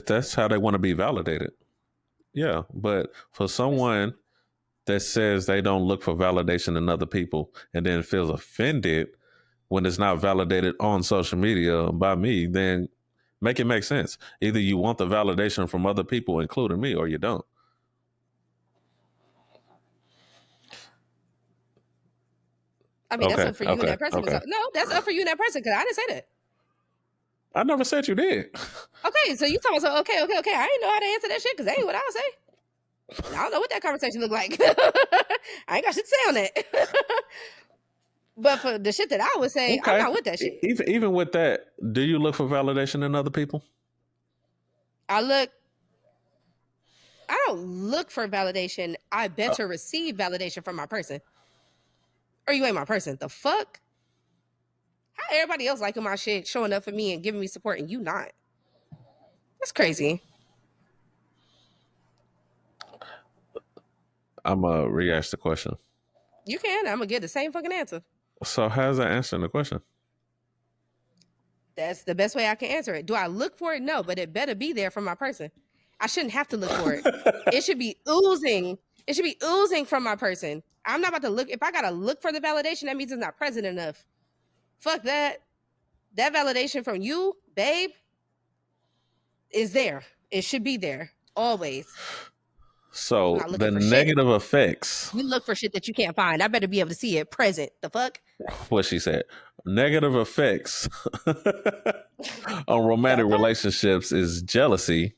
that's how they want to be validated. Yeah, but for someone that says they don't look for validation in other people and then feels offended when it's not validated on social media by me, then make it make sense. Either you want the validation from other people, including me, or you don't. I mean, that's Okay, up for you and okay, that person. okay. No, that's up for you and that person because I didn't say that. I never said you did. Okay, so you talking about, okay. I didn't know how to answer that shit because that ain't what I would say. I don't know what that conversation looked like. I ain't got shit to say on that. But for the shit that I would say, I'm Okay. not with that shit. Even with that, do you look for validation in other people? I don't look for validation. I better receive validation from my person. Or you ain't my person. The fuck? How everybody else liking my shit, showing up for me and giving me support, and you not? That's crazy. I'm going to re-ask the question. You can. I'm gonna get the same fucking answer. So how's that answering the question? That's the best way I can answer it. Do I look for it? No, but it better be there from my person. I shouldn't have to look for it. It should be oozing. It should be oozing from my person. I'm not about to look. If I gotta look for the validation, that means it's not present enough. Fuck that. That validation from you, babe, is there. It should be there always. I'm So not the looking for shit. negative effects, You look for shit that you can't find. I better be able to see it present. The fuck? what she said, negative effects on romantic relationships is jealousy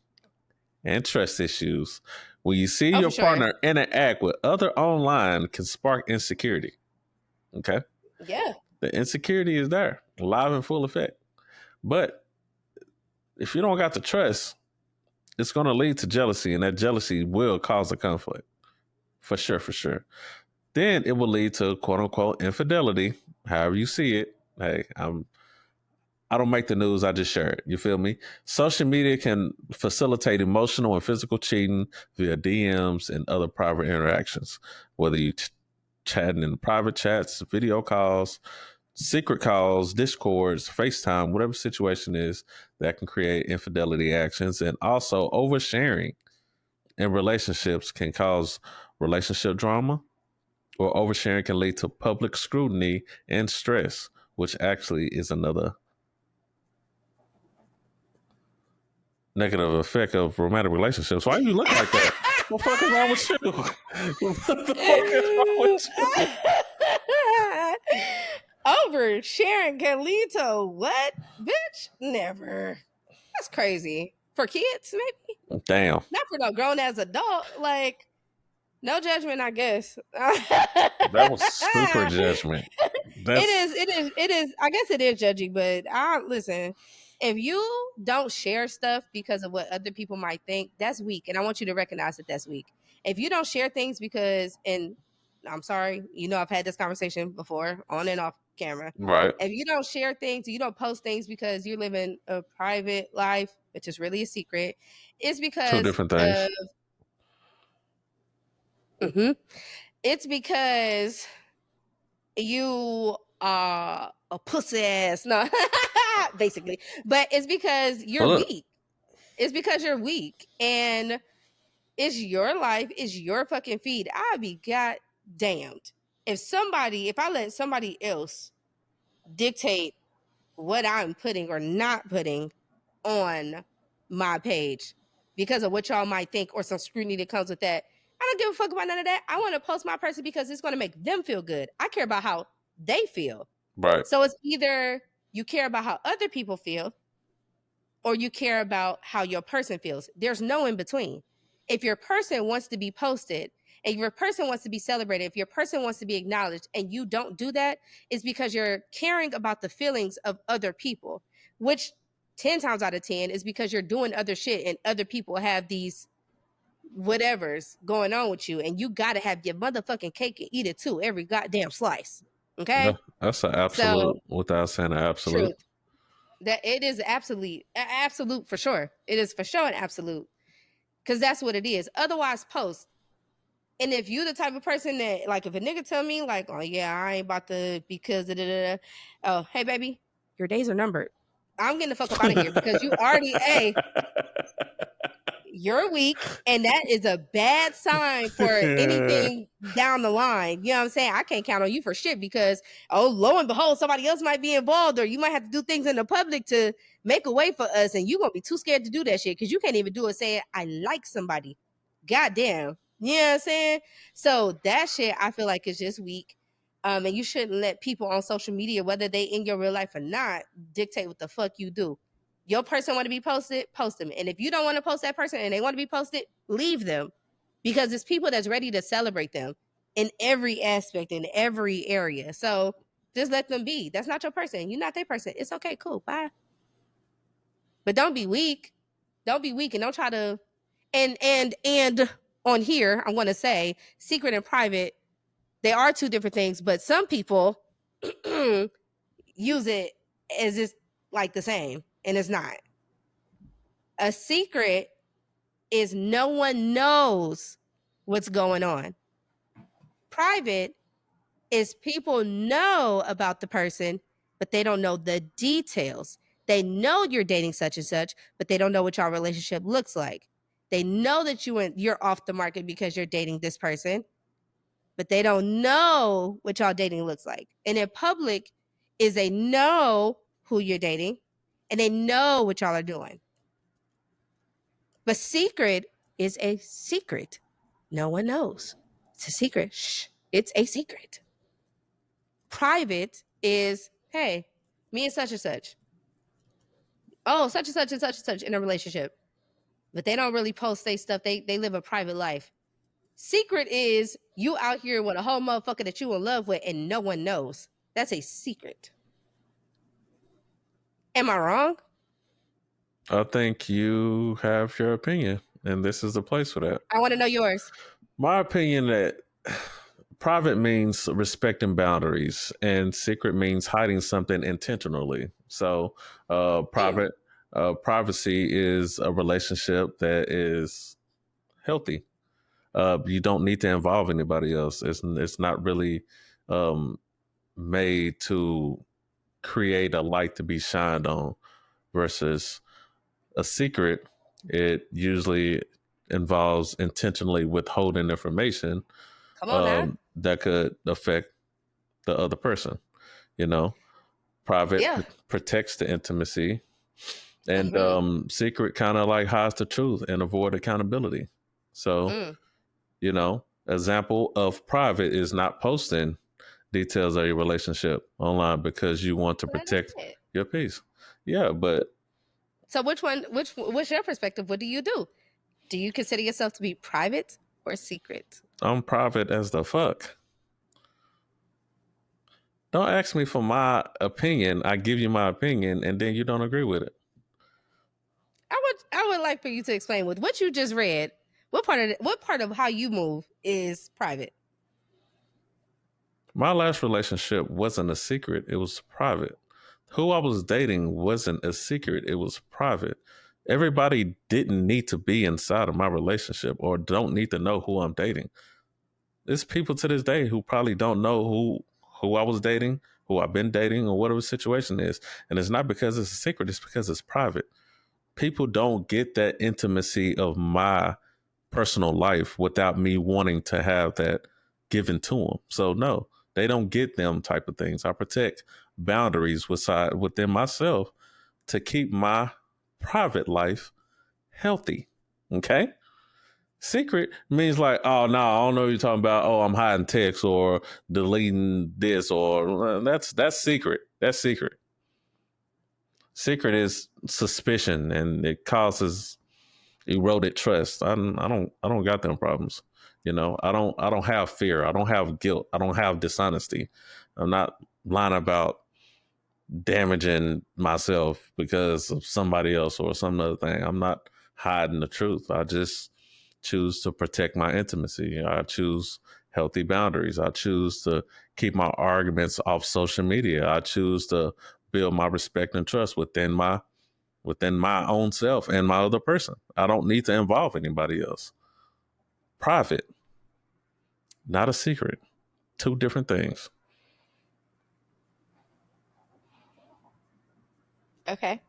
and trust issues. When you see Oh, your for sure. partner interact with other online can spark insecurity. Okay. Yeah. The insecurity is there, live in full effect. But if you don't got the trust, it's going to lead to jealousy, and that jealousy will cause a conflict. For sure, for sure. Then it will lead to quote unquote infidelity, however you see it. Hey, I don't make the news, I just share it. You feel me? Social media can facilitate emotional and physical cheating via DMs and other private interactions, whether you chatting in private chats, video calls, secret calls, discords, FaceTime, whatever situation is that can create infidelity actions. And also oversharing in relationships can cause relationship drama, or oversharing can lead to public scrutiny and stress, which actually is another negative effect of romantic relationships. Why do you look like that? What the fuck is wrong with you? What the fuck is wrong with you? Oversharing can lead to what? Bitch? Never. That's crazy. For kids, maybe? Damn. Not for no grown as adult. Like, no judgment, I guess. That was super judgment. It is. I guess it is judging, but listen. If you don't share stuff because of what other people might think, that's weak. And I want you to recognize that that's weak. If you don't share things because, and I'm sorry, I've had this conversation before on and off camera. Right. If you don't share things, you don't post things because you're living a private life, which is really a secret, it's Two because different things. It's because you are a pussy ass. No, basically. But it's because you're weak. It's because you're weak. And it's your life, it's your fucking feed. I'd be goddamned if I let somebody else dictate what I'm putting or not putting on my page because of what y'all might think or some scrutiny that comes with that. I don't give a fuck about none of that. I want to post my person because it's going to make them feel good. I care about how they feel. Right. So it's either you care about how other people feel or you care about how your person feels. There's no in between. If your person wants to be posted, and your person wants to be celebrated, if your person wants to be acknowledged and you don't do that, it's because you're caring about the feelings of other people, which 10 times out of 10 is because you're doing other shit and other people have these whatever's going on with you, and you got to have your motherfucking cake and eat it too, every goddamn slice. Okay? That's an absolute, without saying an absolute. Truth. That it is absolute for sure. It is for sure an absolute. Because that's what it is. Otherwise, post. And if you the type of person that, like, if a nigga tell me, like, oh yeah, I ain't about to because oh, hey baby, your days are numbered. I'm getting the fuck up out of here because you already, you're weak, and that is a bad sign for anything down the line. You know what I'm saying? I can't count on you for shit because, oh, lo and behold, somebody else might be involved, or you might have to do things in the public to make a way for us, and you're gonna be too scared to do that shit because you can't even do it saying I like somebody. Goddamn. You know what I'm saying? So that shit I feel like is just weak. And you shouldn't let people on social media, whether they in your real life or not, dictate what the fuck you do. Your person want to be posted, post them. And if you don't want to post that person and they want to be posted, leave them. Because it's people that's ready to celebrate them in every aspect, in every area. So Just let them be. That's not your person. You're not their person. It's okay. Cool. Bye. But don't be weak. Don't be weak and don't try to and on here, I'm gonna say secret and private, they are two different things, but some people use it as it's like the same, and it's not. A secret is no one knows what's going on. Private is people know about the person, but they don't know the details. They know you're dating such and such, but they don't know what your relationship looks like. They know that you're off the market because you're dating this person, but they don't know what y'all dating looks like. And in public is they know who you're dating and they know what y'all are doing. But secret is a secret. No one knows. It's a secret. Shh. It's a secret. Private is, hey, me and such. Oh, such and such and such and such in a relationship. But they don't really post their stuff. They live a private life. Secret is you out here with a whole motherfucker that you in love with and no one knows. That's a secret. Am I wrong? I think you have your opinion, and this is the place for that. I want to know yours. My opinion that private means respecting boundaries, and secret means hiding something intentionally. So, privacy is a relationship that is healthy. You don't need to involve anybody else. It's not really made to create a light to be shined on. Versus a secret, it usually involves intentionally withholding information Come on now. that could affect the other person. You know, private protects the intimacy, and secret kind of like hides the truth and avoid accountability. So, example of private is not posting details of your relationship online because you want to protect your peace. Yeah, but so what's your perspective? What do you do? Do you consider yourself to be private or secret? I'm private as the fuck. Don't ask me for my opinion. I give you my opinion and then you don't agree with it. I would like for you to explain with what you just read. What part of how you move is private? My last relationship wasn't a secret. It was private. Who I was dating wasn't a secret. It was private. Everybody didn't need to be inside of my relationship or don't need to know who I'm dating. There's people to this day who probably don't know who I was dating, who I've been dating, or whatever the situation is. And it's not because it's a secret, it's because it's private. People don't get that intimacy of my personal life without me wanting to have that given to them. So no, they don't get them type of things. I protect boundaries within myself to keep my private life healthy. Okay? Secret means like, oh no, I don't know what you're talking about. Oh, I'm hiding text or deleting this, or that's secret. That's secret. Secret is suspicion and it causes eroded trust. I don't got them problems. I don't have fear. I don't have guilt. I don't have dishonesty. I'm not lying about damaging myself because of somebody else or some other thing. I'm not hiding the truth. I just choose to protect my intimacy. I choose healthy boundaries. I choose to keep my arguments off social media. I choose to build my respect and trust within my own self and my other person. I don't need to involve anybody else. Private, not a secret. Two different things. Okay.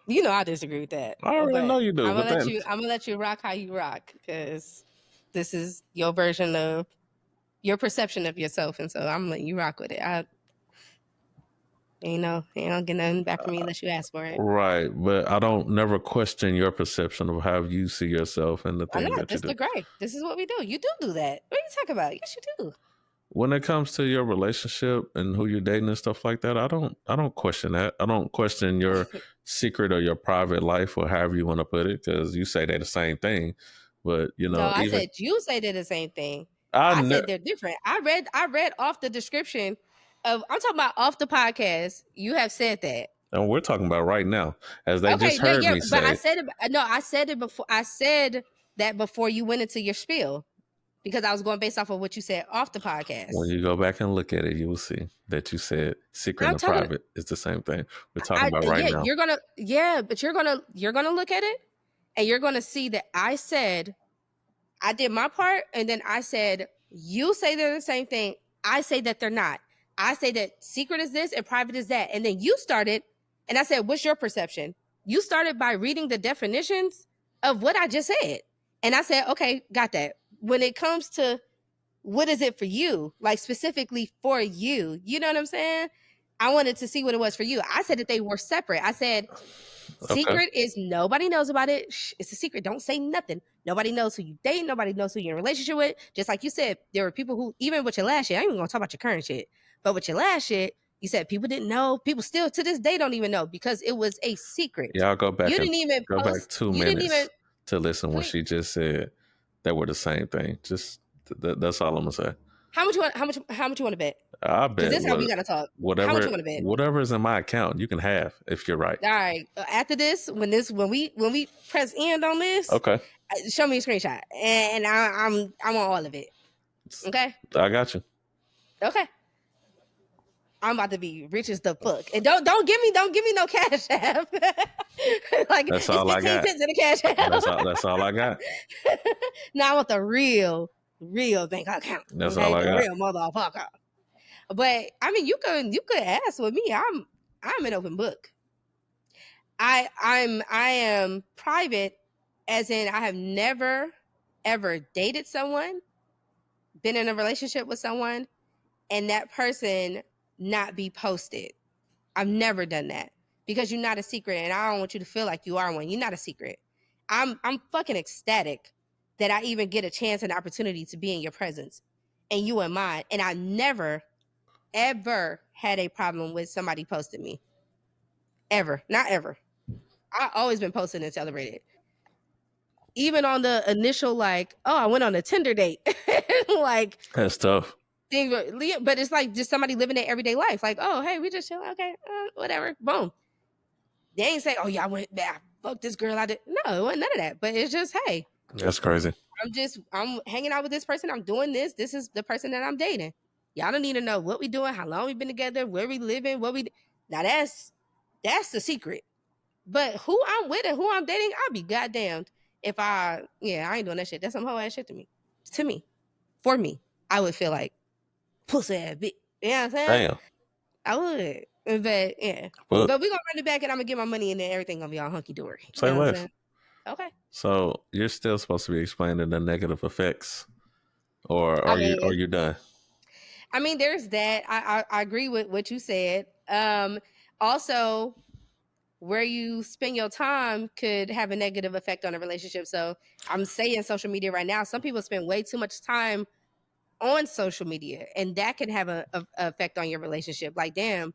You know I disagree with that. I already know you do. I'm gonna let you rock how you rock because this is your version of your perception of yourself, and so I'm letting you rock with it. You don't get nothing back from me unless you ask for it. Right, but I don't never question your perception of how you see yourself and the things that you do. This is the gray. This is what we do. You do that. What are you talking about? Yes, you do. When it comes to your relationship and who you're dating and stuff like that, I don't question that. I don't question your secret or your private life or however you want to put it, because you say they're the same thing. But No, I even said you say they're the same thing. I I ne- said they're different. I read off the description of I'm talking about off the podcast. You have said that. and we're talking about right now, as they Okay, just no, heard yeah, me but I say. said it. No, I said it before. I said that before you went into your spiel because I was going based off of what you said off the When podcast. you go back and look at it, you will see that you said secret I'm and talking. private is the same thing. We're talking about right Yeah, now. but you're gonna look at it and you're gonna see that I said I did my part, and then I said, you say they're the same thing. I say that they're not. I say that secret is this and private is that. And then you started, and I said, what's your perception? You started by reading the definitions of what I just said. And I said, okay, got that. When it comes to what is it for you, like specifically for you, you know what I'm saying? I wanted to see what it was for you. I said that they were separate. I said, Okay. secret is nobody knows about it. Shh, it's a secret. Don't say nothing. Nobody knows who you date. Nobody knows who you're in a relationship with. Just like you said, there were people who, even with your last shit, I ain't even gonna talk about your current shit, but with your last shit, you said people didn't know. People still to this day don't even know because it was a secret. Y'all You didn't even go back post. 2 minutes to listen when Please, she just said that were the same thing. Just that's all I'm gonna say. how much you want? How much you want to bet? I Because bet this is how we gotta talk. How much you want to bet? whatever is in my account, you can have if you're right. All right. After this, when we press end on this, Okay, show me a screenshot, and I want all of it. Okay. I got you. Okay. I'm about to be rich as the fuck. And don't give me no cash app. Like That's it's all I 15 got. cents in the cash app. That's all I got. No, I want the real bank account. That's all Okay, I the got. real motherfucker. But I mean, you could ask with me. I'm an open book. I am private, as in I have never ever dated someone, been in a relationship with someone, and that person not be posted. I've never done that because you're not a secret, and I don't want you to feel like you are one. You're not a secret. I'm fucking ecstatic that I even get a chance and opportunity to be in your presence and you and mine. And I never ever had a problem with somebody posting me. Ever. Not ever. I always been posted and celebrated. Even on the initial like, oh, I went on a Tinder date. Like That's tough. thing, but it's like just somebody living their everyday life. Like, oh, hey, we just chill. Okay, whatever. Boom. They ain't say, oh yeah, I went back, fuck this girl. I did. No, it wasn't none of that. But it's just, hey, That's crazy. I'm hanging out with this person. I'm doing this. This is the person that I'm dating. Y'all don't need to know what we doing, how long we been together, where we living, what we. Now that's the secret. But who I'm with and who I'm dating, I'll be goddamned if I ain't doing that shit. That's some whole ass shit to me. To me, for me, I would feel like pussy ass bitch. You know what I'm saying? Damn. I would. But yeah. But But we gonna run it back and I'm gonna get my money and then everything gonna be all hunky dory. You say know what I'm less. saying? Okay. So you're still supposed to be explaining the negative effects, or I are mean, you done? there's that. I agree with what you said. Also, where you spend your time could have a negative effect on a relationship. So I'm saying social media right now. Some people spend way too much time on social media, and that can have a effect on your relationship. Like, damn,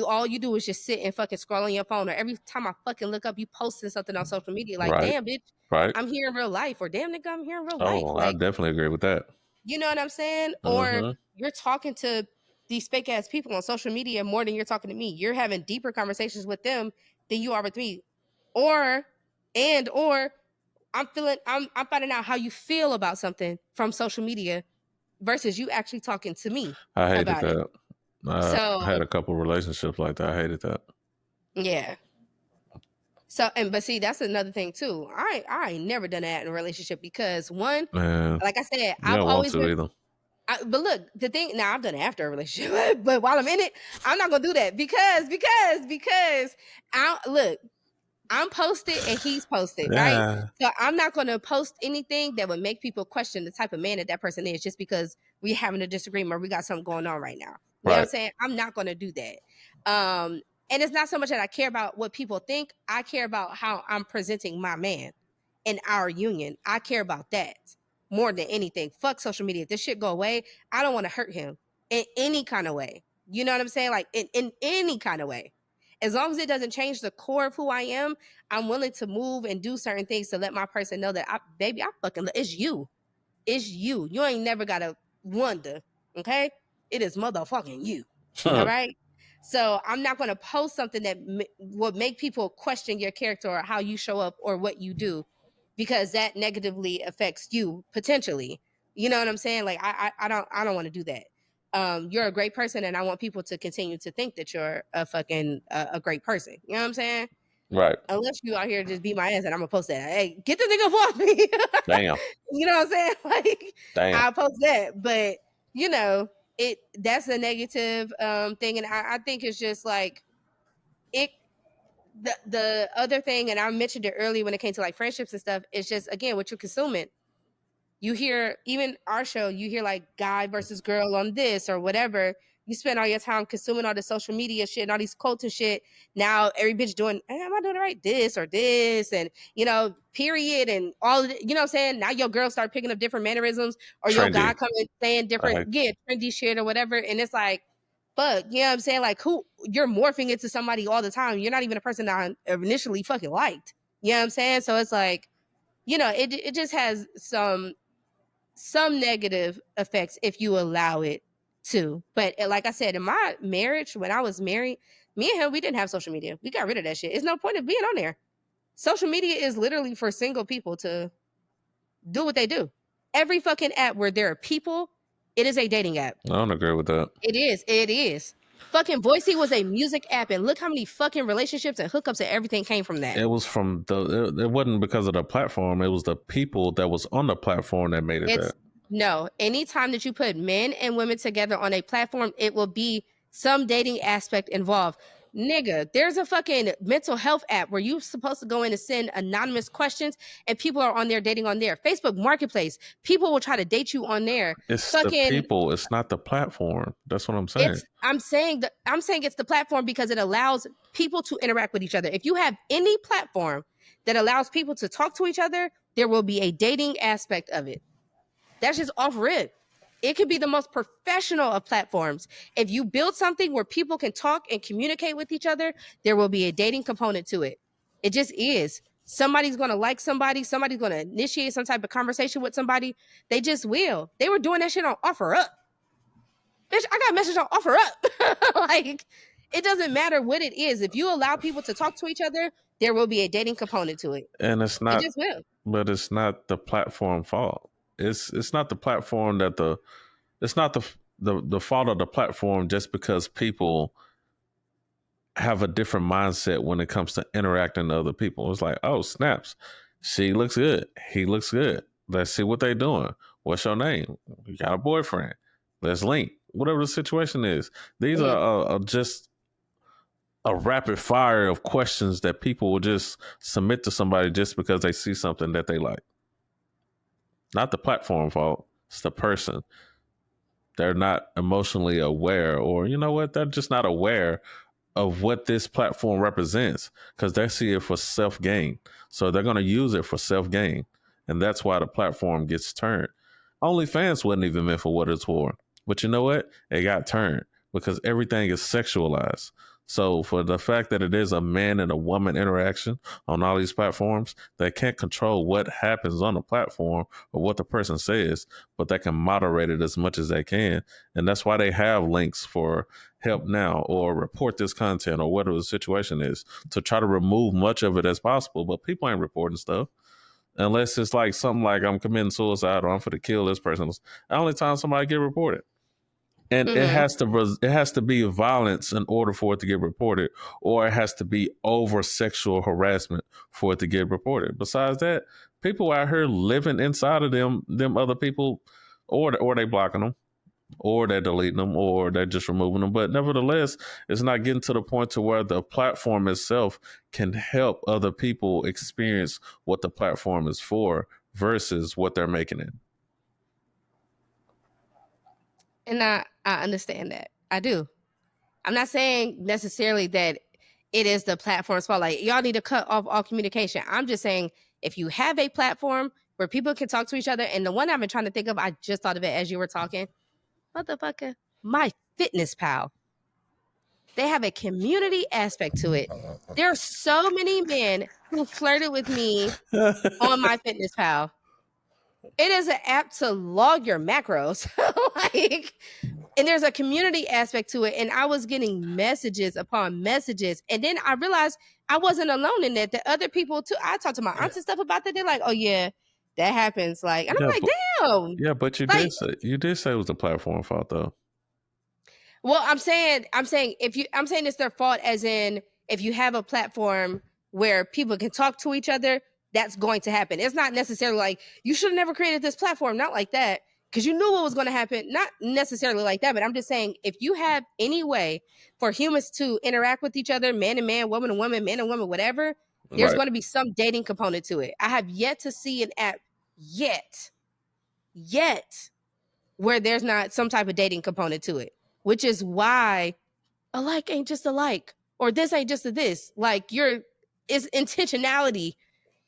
all you do is just sit and fucking scroll on your phone, or every time I fucking look up, you posting something on social media. Like, Right. damn, bitch, Right. I'm here in real life, or damn, nigga, I'm here in real life. Oh, I Like, definitely agree with that. you know what I'm saying? Or Mm-hmm. you're talking to these fake ass people on social media more than you're talking to me. You're having deeper conversations with them than you are with me. Or I'm finding out how you feel about something from social media versus you actually talking to me I hated about it. that. I So had a couple relationships like that. I hated that. yeah. So but see, that's another thing too. I ain't never done that in a relationship because one, Man, like I said, you I've don't want always to been. either. But look, the thing now I've done it after a relationship, but while I'm in it, I'm not gonna do that because I look. I'm posted and he's posted, right? Yeah. So I'm not going to post anything that would make people question the type of man that person is just because we having a disagreement or we got something going on right now. You know what I'm Right. saying? I'm not going to do that. And it's not so much that I care about what people think. I care about how I'm presenting my man in our union. I care about that more than anything. Fuck social media. If this shit go away, I don't want to hurt him in any kind of way. You know what I'm saying? Like in any kind of way. As long as it doesn't change the core of who I am, I'm willing to move and do certain things to let my person know that baby, I fucking, it's you. It's you. You ain't never gotta wonder. Okay? It is motherfucking you. All right? So I'm not going to post something that would make people question your character or how you show up or what you do, because that negatively affects you potentially. You know what I'm saying? Like I don't want to do that. You're a great person, and I want people to continue to think that you're a fucking a great person. You know what I'm saying? Right. Unless you out here just beat my ass, and I'm gonna post that. Hey, get the nigga off me. Damn. You know what I'm saying? Like Damn. I'll post that, but you know, that's a negative thing, and I think it's just like it. The other thing, and I mentioned it earlier when it came to like friendships and stuff, is just again what you're consuming. You hear, even our show, you hear like guy versus girl on this or whatever. You spend all your time consuming all the social media shit and all these quotes and shit. Now every bitch doing, hey, am I doing it right? This or this, and you know, period, and all of it, you know what I'm saying? Now your girl start picking up different mannerisms, or your guy Trendy. coming saying different, trendy shit or whatever. And it's like, fuck, you know what I'm saying? Like, who you're morphing into somebody all the time. You're not even a person that I initially fucking liked. You know what I'm saying? So it's like, you know, it just has some negative effects if you allow it to. But like I said, in my marriage, when I was married, me and him, we didn't have social media. We got rid of that shit. It's no point of being on there. Social media is literally for single people to do what they do. Every fucking app where there are people, it is a dating app. I don't agree with that. It is. It is. Fucking Voicey was a music app, and look how many fucking relationships and hookups and everything came from that. It was from it wasn't because of the platform. It was the people that was on the platform that made it that. No, anytime that you put men and women together on a platform, it will be some dating aspect involved. Nigga, there's a fucking mental health app where you're supposed to go in and send anonymous questions, and people are on there dating on there. Facebook Marketplace, people will try to date you on there. It's fucking the people. It's not the platform. That's what I'm saying. I'm saying it's the platform because it allows people to interact with each other. If you have any platform that allows people to talk to each other, there will be a dating aspect of it. That's just off rip. It could be the most professional of platforms. If you build something where people can talk and communicate with each other, there will be a dating component to it. It just is. Somebody's going to like somebody. Somebody's going to initiate some type of conversation with somebody. They just will. They were doing that shit on Offer Up. Bitch, I got a message on Offer Up. Like, it doesn't matter what it is. If you allow people to talk to each other, there will be a dating component to it. And it's not. It just will. But it's not the platform fault. It's not the platform that it's not the fault of the platform just because people have a different mindset when it comes to interacting with other people. It's like, oh, snaps. She looks good. He looks good. Let's see what they're doing. What's your name? You got a boyfriend. Let's link. Whatever the situation is. These are just a rapid fire of questions that people will just submit to somebody just because they see something that they like. Not the platform fault. It's the person. They're not emotionally aware, or you know what? They're just not aware of what this platform represents because they see it for self gain. So they're going to use it for self gain. And that's why the platform gets turned. OnlyFans wasn't even meant for what it's for. But you know what? It got turned because everything is sexualized. So for the fact that it is a man and a woman interaction on all these platforms, they can't control what happens on the platform or what the person says, but they can moderate it as much as they can. And that's why they have links for help now or report this content or whatever the situation is to try to remove much of it as possible. But people ain't reporting stuff. Unless it's like something like I'm committing suicide or I'm for to kill this person. It's the only time somebody get reported. And it has to be violence in order for it to get reported, or it has to be over sexual harassment for it to get reported. Besides that, people out here living inside of them other people, or they blocking them, or they're deleting them, or they're just removing them. But nevertheless, it's not getting to the point to where the platform itself can help other people experience what the platform is for versus what they're making it. And I understand that. I do. I'm not saying necessarily that it is the platform's fault. Like, y'all need to cut off all communication. I'm just saying if you have a platform where people can talk to each other, and the one I've been trying to think of, I just thought of it as you were talking. Motherfucker, My Fitness Pal. they have a community aspect to it. There are so many men who flirted with me on MyFitnessPal. It is an app to log your macros. Like, and there's a community aspect to it. And I was getting messages upon messages. And then I realized I wasn't alone in that. The other people too. I talked to my aunts and stuff about that. They're like, oh yeah, that happens. Like, and Yeah, I'm like, damn. yeah, but Like, you did say it was the platform fault though. well, I'm saying I'm saying it's their fault as in if you have a platform where people can talk to each other, that's going to happen. It's not necessarily like you should have never created this platform, not like that, because you knew what was going to happen. Not necessarily like that, but I'm just saying if you have any way for humans to interact with each other, man and man, woman and woman, man and woman, whatever, there's Right. going to be some dating component to it. I have yet to see an app yet where there's not some type of dating component to it, which is why a like ain't just a like, or this ain't just a this. Like it's intentionality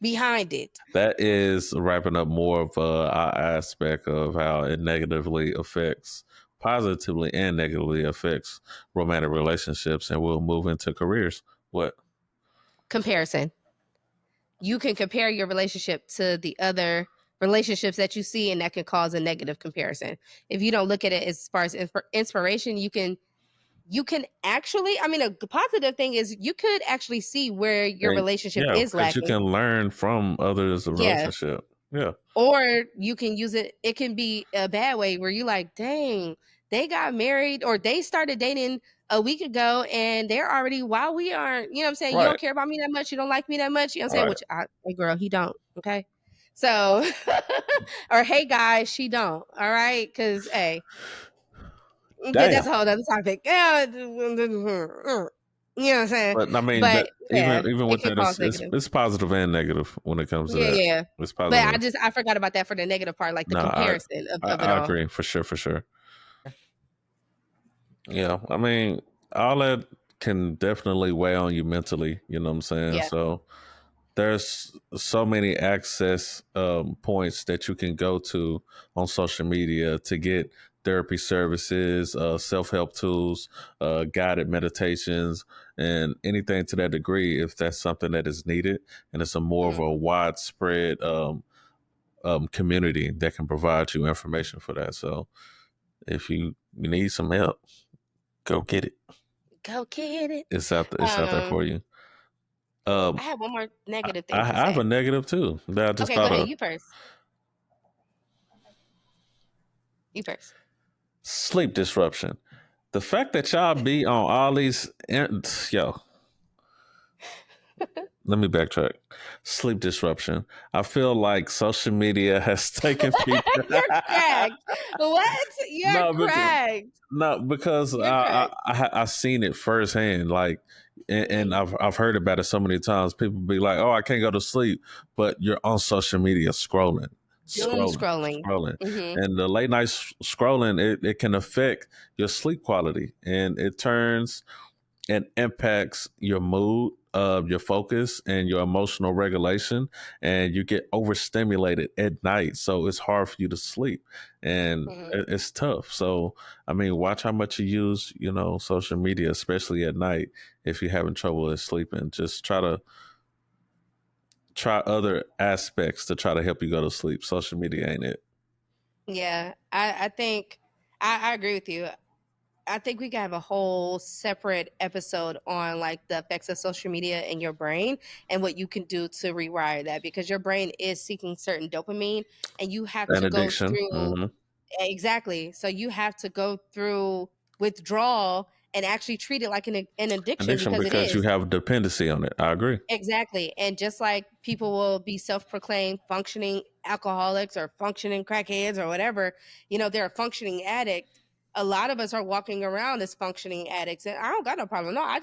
behind it. That is wrapping up more of our aspect of how it negatively affects, positively and negatively affects romantic relationships, and we'll move into careers. What? Comparison. You can compare your relationship to the other relationships that you see, and that can cause a negative comparison. If you don't look at it as far as inspiration, you can actually, I mean, a positive thing is you could actually see where your And relationship yeah, is because you lacking. can learn from others' Yeah. relationship. Yeah. Or you can use it can be a bad way where you like, dang, they got married or they started dating a week ago and they're already while we aren't, you know what I'm saying? You don't Right. care about me that much, you don't like me that much, you know what I'm saying? Right. Which hey girl, he don't. Okay. So or hey guys, she don't. All right. Cause hey, that's Damn. a whole other topic. Yeah. You know what I'm saying? But I mean, But that yeah, even it with can that, cause negative. it's positive and negative when it comes to Yeah, that. yeah. It's But positive. I forgot about that for the negative part, like the No, comparison of it I all. agree for sure, for sure. Yeah, I mean, all that can definitely weigh on you mentally. You know what I'm saying? Yeah. So there's so many access points that you can go to on social media to get therapy services, self-help tools, guided meditations, and anything to that degree if that's something that is needed and it's a more of Mhm. a widespread community that can provide you information for that. So if you need some help, go get it. Go get it. It's out there for Um, you. um I have one more negative thing to I have a say. negative too that I just Okay, go thought ahead. of. You first. You first. Sleep disruption. The fact that y'all be on all these, yo, let me backtrack. Sleep disruption. I feel like social media has taken people. You're cracked. What? You're no, because, cracked. no, because You're cracked. I seen it firsthand. Like, and Mhm. I've heard about it so many times. People be like, "Oh, I can't go to sleep," but you're on social media scrolling, Doom scrolling, scrolling. scrolling, Hmm. and the late night scrolling it can affect your sleep quality, and it turns and impacts your mood, your focus, and your emotional regulation. And you get overstimulated at night, so it's hard for you to sleep, and Hmm. it's tough. So, I mean, watch how much you use, social media, especially at night. If you're having trouble with sleeping, just try other aspects to try to help you go to sleep. Social media ain't it. Yeah, I think I agree with you. I think we can have a whole separate episode on like the effects of social media in your brain and what you can do to rewire that because your brain is seeking certain dopamine and you have An to go addiction. through exactly. So you have to go through withdrawal and actually treat it like an addiction Addiction because it because you is. have dependency on it. I agree. Exactly. And just like people will be self-proclaimed functioning alcoholics or functioning crackheads or whatever, they're a functioning addict. A lot of us are walking around as functioning addicts. And I don't got no problem. No,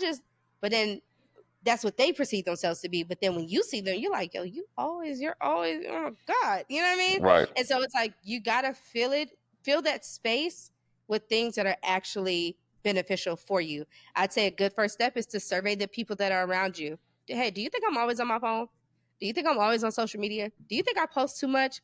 but then that's what they perceive themselves to be. But then when you see them, you're like, yo, you're always, oh my God. You know what I mean? Right. And so it's like, you got to fill that space with things that are actually beneficial for you. I'd say a good first step is to survey the people that are around you. Hey, do you think I'm always on my phone? Do you think I'm always on social media? Do you think I post too much?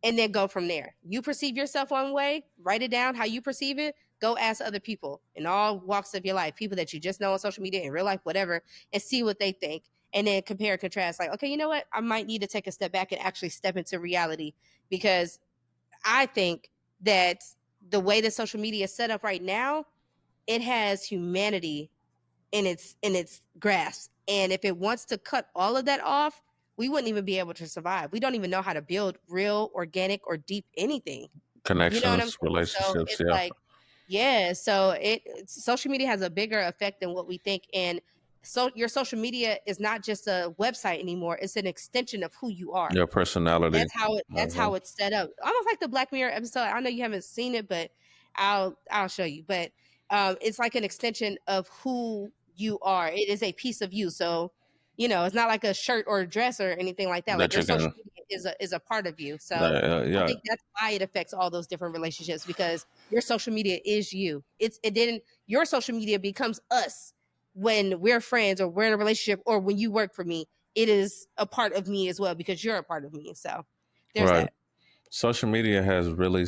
And then go from there. You perceive yourself one way, write it down how you perceive it. Go ask other people in all walks of your life, people that you just know on social media, in real life, whatever, and see what they think. And then compare and contrast, like, okay, you know what? I might need to take a step back and actually step into reality, because I think that the way that social media is set up right now, it has humanity in its grasp. And if it wants to cut all of that off, we wouldn't even be able to survive. We don't even know how to build real, organic, or deep anything. You know what I'm Connections, saying? So relationships. it's Yeah. like, yeah. So social media has a bigger effect than what we think. And so your social media is not just a website anymore. It's an extension of who you are. Your personality. That's Uh-huh. how it's set up. Almost like the Black Mirror episode. I know you haven't seen it, but I'll show you. But it's like an extension of who you are. It is a piece of you. So, it's not like a shirt or a dress or anything like that. Like That your you social can. media is a part of you. So I Yeah. think that's why it affects all those different relationships, because your social media is you. It didn't Your social media becomes us when we're friends or we're in a relationship or when you work for me. It is a part of me as well, because you're a part of me. So there's Right. that. Social media has really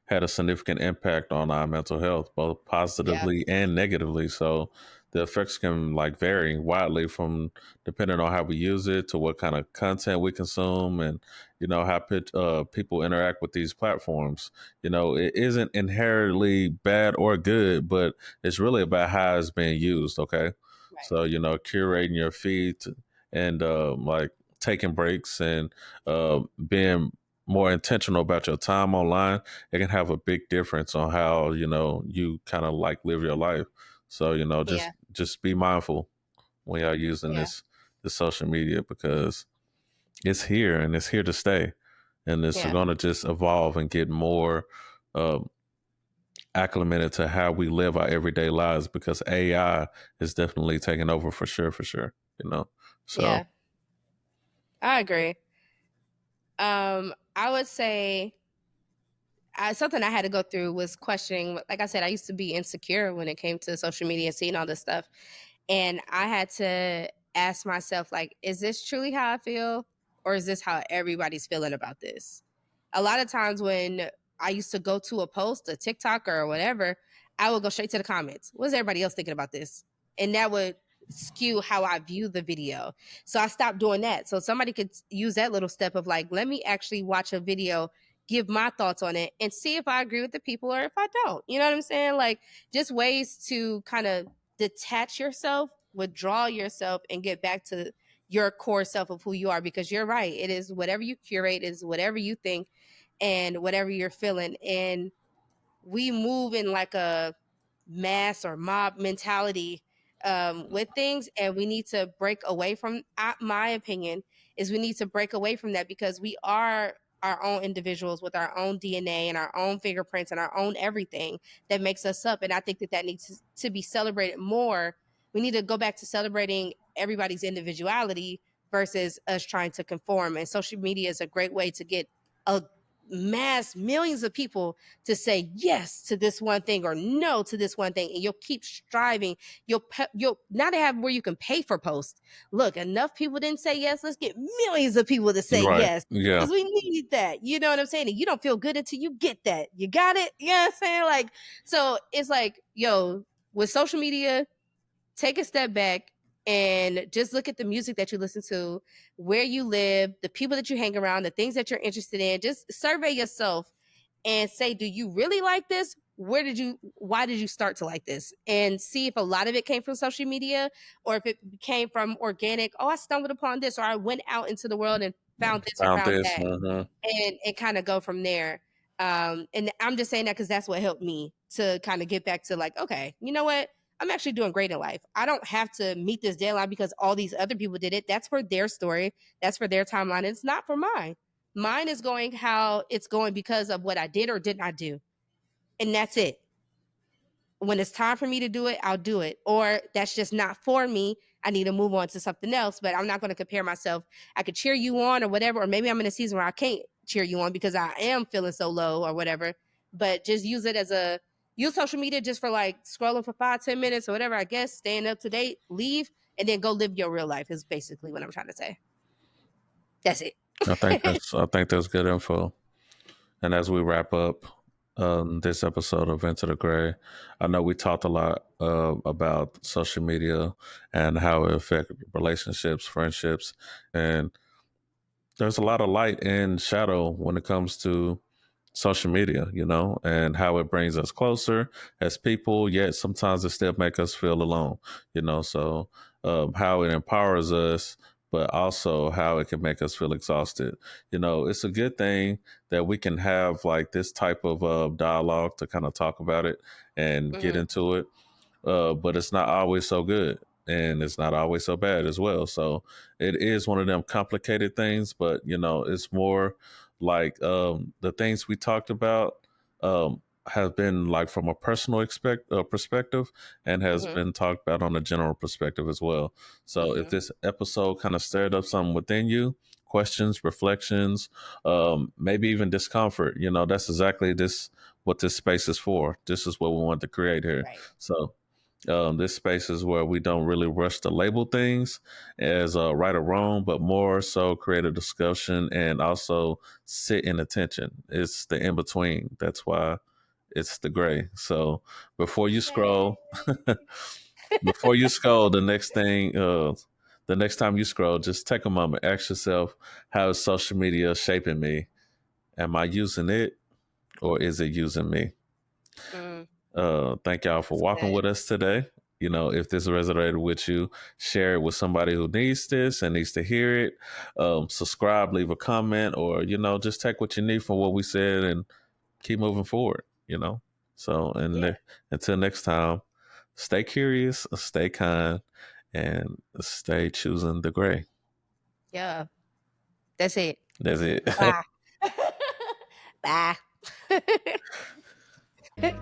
had a significant impact on our mental health, both Yeah. positively and negatively. So the effects can like vary widely from depending on how we use it to what kind of content we consume, and how people interact with these platforms. It isn't inherently bad or good, but it's really about how it's being used. Okay, Right. so curating your feed and like taking breaks and being more intentional about your time online, it can have a big difference on how you kind of like live your life. So Yeah. just be mindful when you're using Yeah. this social media, because it's here and it's here to stay, and it's Yeah. going to just evolve and get more uh, acclimated to how we live our everyday lives, because AI is definitely taking over for sure. So Yeah. I agree. I would say something I had to go through was questioning. Like I said, I used to be insecure when it came to social media, seeing all this stuff. And I had to ask myself, like, is this truly how I feel? Or is this how everybody's feeling about this? A lot of times when I used to go to a post, a TikTok or whatever, I would go straight to the comments. What's everybody else thinking about this? And that would skew how I view the video. So I stopped doing that. So somebody could use that little step of like, let me actually watch a video, give my thoughts on it, and see if I agree with the people or if I don't. You know what I'm saying? Like, just ways to kind of detach yourself, withdraw yourself, and get back to your core self of who you are. Because you're right. It is whatever you curate, is whatever you think and whatever you're feeling. And we move in like a mass or mob mentality with things, and we need to break away from, my opinion is, we need to break away from that, because we are our own individuals with our own DNA and our own fingerprints and our own everything that makes us up. And I think that needs to be celebrated more. We need to go back to celebrating everybody's individuality versus us trying to conform. And social media is a great way to get a mass millions of people to say yes to this one thing or no to this one thing, and you'll keep striving. You'll now, they have where you can pay for posts. Look, enough people didn't say yes, let's get millions of people to say right, yes, yeah, because we need that. You know what I'm saying? And you don't feel good until you get that. You got it? You know what I'm saying? Like, so it's like, yo, with social media, take a step back and just look at the music that you listen to, where you live, the people that you hang around, the things that you're interested in. Just survey yourself and say, do you really like this? Why did you start to like this? And see if a lot of it came from social media, or if it came from organic. Oh, I stumbled upon this, or I went out into the world and found this or found found this. that, and kind of go from there. And I'm just saying that because that's what helped me to kind of get back to like, okay, you know what? I'm actually doing great in life. I don't have to meet this deadline because all these other people did it. That's for their story. That's for their timeline. It's not for mine. Mine is going how it's going because of what I did or did not do. And that's it. When it's time for me to do it, I'll do it. Or that's just not for me. I need to move on to something else. But I'm not going to compare myself. I could cheer you on or whatever. Or maybe I'm in a season where I can't cheer you on because I am feeling so low or whatever. But just use social media just for like scrolling for 5-10 minutes or whatever, I guess, staying up to date, leave, and then go live your real life is basically what I'm trying to say. That's it. I think that's good info. And as we wrap up, this episode of Enter the Gray. I know we talked a lot about social media and how it affects relationships, friendships, and there's a lot of light and shadow when it comes to social media, and how it brings us closer as people, yet sometimes it still make us feel alone, so how it empowers us, but also how it can make us feel exhausted. It's a good thing that we can have like this type of dialogue to kind of talk about it and get Hmm. into it, but it's not always so good and it's not always so bad as well. So it is one of them complicated things, but it's more like the things we talked about have been like from a personal perspective and has Hmm. been talked about on a general perspective as well. So if Hmm. this episode kind of stirred up something within you, questions, reflections, maybe even discomfort, that's exactly this what this space is for. This is what we want to create here. Right. So this space is where we don't really rush to label things as right or wrong, but more so create a discussion and also sit in attention. It's the in between. That's why it's the gray. So before you Yay. scroll, before you scroll, the next time you scroll, just take a moment, ask yourself, how is social media shaping me? Am I using it or is it using me? Mm, Thank y'all for that's walking good. with us today. If this resonated with you, share it with somebody who needs this and needs to hear it. Subscribe, leave a comment, or just take what you need from what we said and keep moving forward. So Yeah. until next time, stay curious, stay kind, and stay choosing the gray. Yeah. That's it. That's it. Bye. Bye.